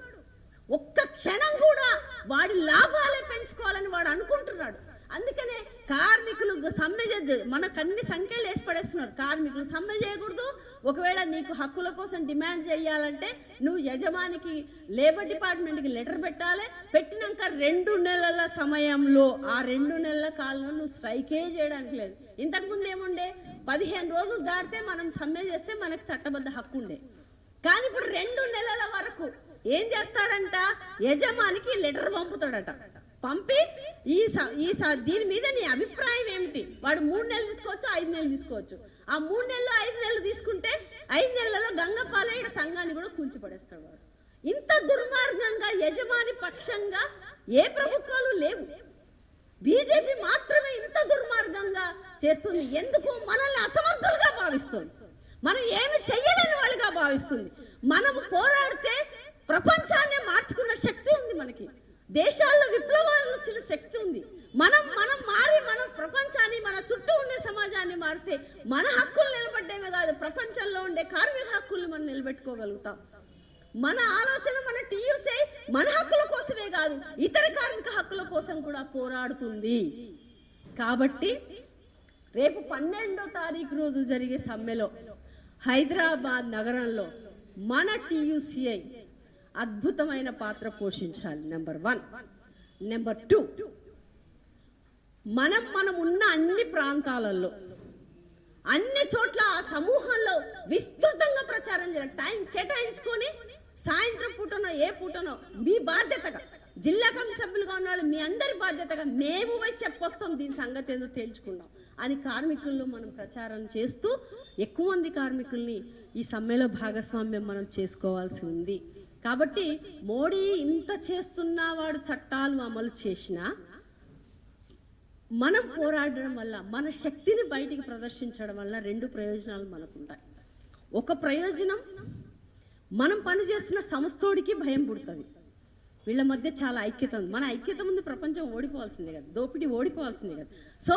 Speaker 1: ఒక్క క్షణం కూడా వాడి లాభాలే పెంచుకోవాలని వాడు అనుకుంటున్నాడు. అందుకనే కార్మికులు సమ్మె చేయద్దు, మనకు అన్ని సంఖ్యలు వేసి పడేస్తున్నారు. కార్మికులు సమ్మె చేయకూడదు. ఒకవేళ నీకు హక్కుల కోసం డిమాండ్ చేయాలంటే నువ్వు యజమానికి లేబర్ డిపార్ట్మెంట్కి లెటర్ పెట్టాలి. పెట్టినాక 2 నెలల సమయంలో ఆ 2 నెలల కాలంలో నువ్వు స్ట్రైకే చేయడానికి లేదు. ఇంతకుముందు ఏముండే, 15 రోజులు దాటితే మనం సమ్మె చేస్తే మనకు చట్టబద్ధ హక్కు ఉండే. కానీ ఇప్పుడు 2 నెలల వరకు ఏం చేస్తాడంట, యజమానికి లెటర్ పంపుతాడట. పంపి దీని మీద నీ అభిప్రాయం ఏమిటి? వాడు 3 నెలలు తీసుకోవచ్చు, 5 నెలలు తీసుకోవచ్చు. ఆ 3 నెలలు 5 నెలలు తీసుకుంటే 5 నెలలలో గంగపాలయ్య సంఘాన్ని కూడా కూల్చిపడేస్తాడు వాడు. ఇంత దుర్మార్గంగా యజమాని పక్షంగా ఏ ప్రభుత్వాలు లేవు. బీజేపీ మాత్రమే ఇంత దుర్మార్గంగా చేస్తుంది. ఎందుకు? మనల్ని అసమర్థులుగా భావిస్తుంది, మనం ఏమి చెయ్యలేని వాళ్ళుగా భావిస్తుంది. మనం పోరాడితే ప్రపంచాన్ని మార్చుకున్న శక్తి ఉంది మనకి. దేశాల్లో విప్లవాలు వచ్చిన శక్తి ఉంది. మనం మారి మనం ప్రపంచాన్ని, మన చుట్టూ ఉండే సమాజాన్ని మారితే మన హక్కులు నిలబడ్డేమే కాదు, ప్రపంచంలో ఉండే కార్మిక హక్కుల్ని మనం నిలబెట్టుకోగలుగుతాం. మన ఆలోచన, మన టీయూసీ మన హక్కుల కోసమే కాదు, ఇతర కార్మిక హక్కుల కోసం కూడా పోరాడుతుంది. కాబట్టి రేపు 12వ తారీఖు రోజు జరిగే సమ్మెలో హైదరాబాద్ నగరంలో మన టీయూసీఐ అద్భుతమైన పాత్ర పోషించాలి. నెంబర్ 1. నెంబర్ 2, మనం ఉన్న అన్ని ప్రాంతాలలో అన్ని చోట్ల ఆ సమూహంలో విస్తృతంగా ప్రచారం చేయాలి. టైం కేటాయించుకొని సాయంత్రం పూటనో ఏ పూటనో మీ బాధ్యతగా, జిల్లా కమిటీ సభ్యులుగా ఉన్న మీ అందరి బాధ్యతగా మేము పోయి చెప్పొస్తాం, దీని సంగతి ఏదో తేల్చుకుందాం అని కార్మికుల్లో మనం ప్రచారం చేస్తూ ఎక్కువ మంది కార్మికుల్ని ఈ సమ్మెలో భాగస్వామ్యం మనం చేసుకోవాల్సి ఉంది. కాబట్టి మోడీ ఇంత చేస్తున్నా, వాడు చట్టాలు అమలు చేసినా, మనం పోరాడడం వల్ల, మన శక్తిని బయటికి ప్రదర్శించడం వల్ల 2 ప్రయోజనాలు మనకుంటాయి. ఒక ప్రయోజనం, మనం పనిచేస్తున్న సంస్థోడికి భయం పుడుతుంది. వీళ్ళ మధ్య చాలా ఐక్యత ఉంది. మన ఐక్యత ముందు ప్రపంచం ఓడిపోవాల్సిందే కదా, దోపిడీ ఓడిపోవాల్సిందే కదా. సో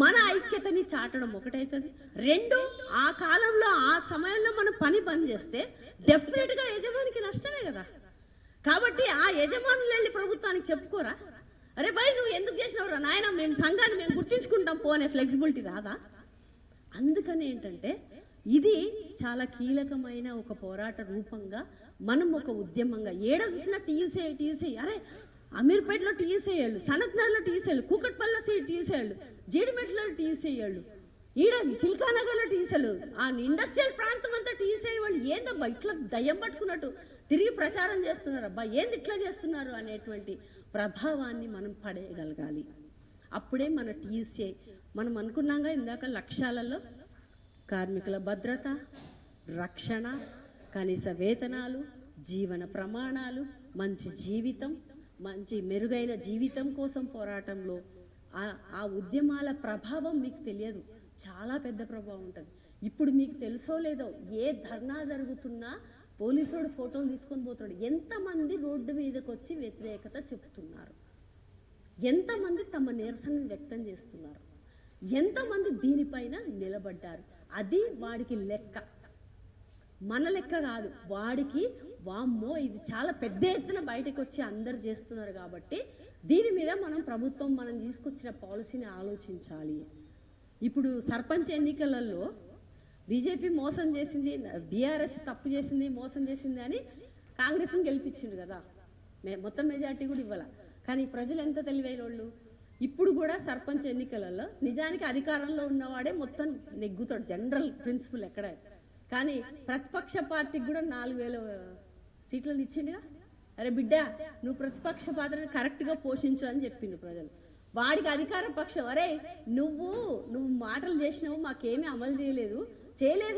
Speaker 1: మన ఐక్యతని చాటడం ఒకటైతుంది. 2, ఆ కాలంలో ఆ సమయంలో మనం పని చేస్తే డెఫినెట్గా యజమానికి నష్టమే కదా. కాబట్టి ఆ యజమానులు వెళ్ళి ప్రభుత్వానికి చెప్పుకోరా, అరే భయ్ నువ్వు ఎందుకు చేసినవరా నాయన, మేము సంఘాన్ని మేము గుర్తించుకుంటాం పోనే ఫ్లెక్సిబిలిటీ రాదా? అందుకని ఏంటంటే ఇది చాలా కీలకమైన ఒక పోరాట రూపంగా, మనం ఒక ఉద్యమంగా ఏడ చూసినా టీయూసీ, అరే అమీర్పేటలో టీయూసీ వాళ్ళు, సనత్నగర్లో టీయూసీ వాళ్ళు, కూకట్పల్లిలో టీయూసీ వాళ్ళు, జీడిమెట్లో టీయూసీ వాళ్ళు, ఈడ చిల్కానగర్లో టీయూసీ వాళ్ళు, ఆ ఇండస్ట్రియల్ ప్రాంతం అంతా టీయూసీ వాళ్ళు ఏందబ్బా ఇట్లా దయ్యం పట్టుకున్నట్టు తిరిగి ప్రచారం చేస్తున్నారు, అబ్బా ఏంది ఇట్లా చేస్తున్నారు అనేటువంటి ప్రభావాన్ని మనం పడేయగలగాలి. అప్పుడే మన టీయూసీ, మనం అనుకున్నాగా ఇందాక లక్ష్యాలలో కార్మికుల భద్రత, రక్షణ, కనీస వేతనాలు, జీవన ప్రమాణాలు, మంచి జీవితం, మంచి మెరుగైన జీవితం కోసం పోరాటంలో ఆ ఉద్యమాల ప్రభావం మీకు తెలియదు, చాలా పెద్ద ప్రభావం ఉంటుంది. ఇప్పుడు మీకు తెలుసో లేదో, ఏ ధర్నా జరుగుతున్నా పోలీసుడు ఫోటోలు తీసుకొని పోతాడు. ఎంతమంది రోడ్డు మీదకి వచ్చి వ్యతిరేకత చెప్తున్నారు, ఎంతమంది తమ నిరసన వ్యక్తం చేస్తున్నారు, ఎంతమంది దీనిపైన నిలబడ్డారు, అది వాడికి లెక్క. మన లెక్క కాదు, వాడికి వామ్మో ఇది చాలా పెద్ద ఎత్తున బయటకు వచ్చి అందరు చేస్తున్నారు కాబట్టి దీని మీద ప్రభుత్వం తీసుకొచ్చిన పాలసీని ఆలోచించాలి. ఇప్పుడు సర్పంచ్ ఎన్నికలలో బీజేపీ మోసం చేసింది, బీఆర్ఎస్ తప్పు చేసింది, మోసం చేసింది అని కాంగ్రెస్ని గెలిపించింది కదా, మొత్తం మెజార్టీ కూడా ఇవ్వాల. కానీ ప్రజలు ఎంత తెలివైన వాళ్ళు, ఇప్పుడు కూడా సర్పంచ్ ఎన్నికలలో నిజానికి అధికారంలో ఉన్నవాడే మొత్తం నెగ్గుతాడు, జనరల్ ప్రిన్సిపల్ ఎక్కడ. కానీ ప్రతిపక్ష పార్టీకి కూడా 4000 సీట్లను ఇచ్చిండుగా. అరే బిడ్డ, నువ్వు ప్రతిపక్ష పాత్రను కరెక్ట్గా పోషించు అని చెప్పిండు ప్రజలు. వాడికి అధికార పక్షం, అరే నువ్వు మాటలు చేసినావు, మాకేమీ అమలు చేయలేదు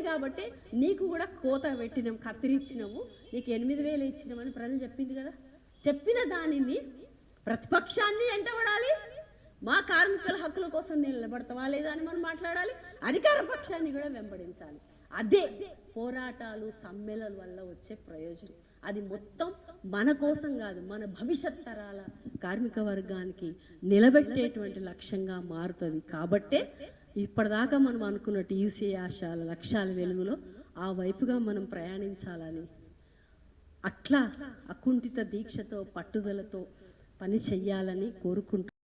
Speaker 1: కాబట్టి నీకు కూడా కోత పెట్టినాం, కత్తిరించినాము, నీకు 8000 ఇచ్చినామని ప్రజలు చెప్పింది కదా. చెప్పిన దానిని ప్రతిపక్షాన్ని ఎంటబడాలి, మా కార్మికుల హక్కుల కోసం నిలబడతావా లేదా అని మనం మాట్లాడాలి, అధికార పక్షాన్ని కూడా వెంబడించాలి. అదే పోరాటాలు సమ్మెళల వల్ల వచ్చే ప్రయోజనం. అది మొత్తం మన కోసం కాదు, మన భవిష్యత్ తరాల కార్మిక వర్గానికి నిలబెట్టేటువంటి లక్ష్యంగా మారుతుంది. కాబట్టే ఇప్పటిదాకా మనం అనుకున్నట్టు యూసీ ఆశయాల లక్ష్యాల వెలుగులో ఆ వైపుగా మనం ప్రయాణించాలని, అట్లా అకుంఠిత దీక్షతో పట్టుదలతో పని చెయ్యాలని కోరుకుంటున్నాను.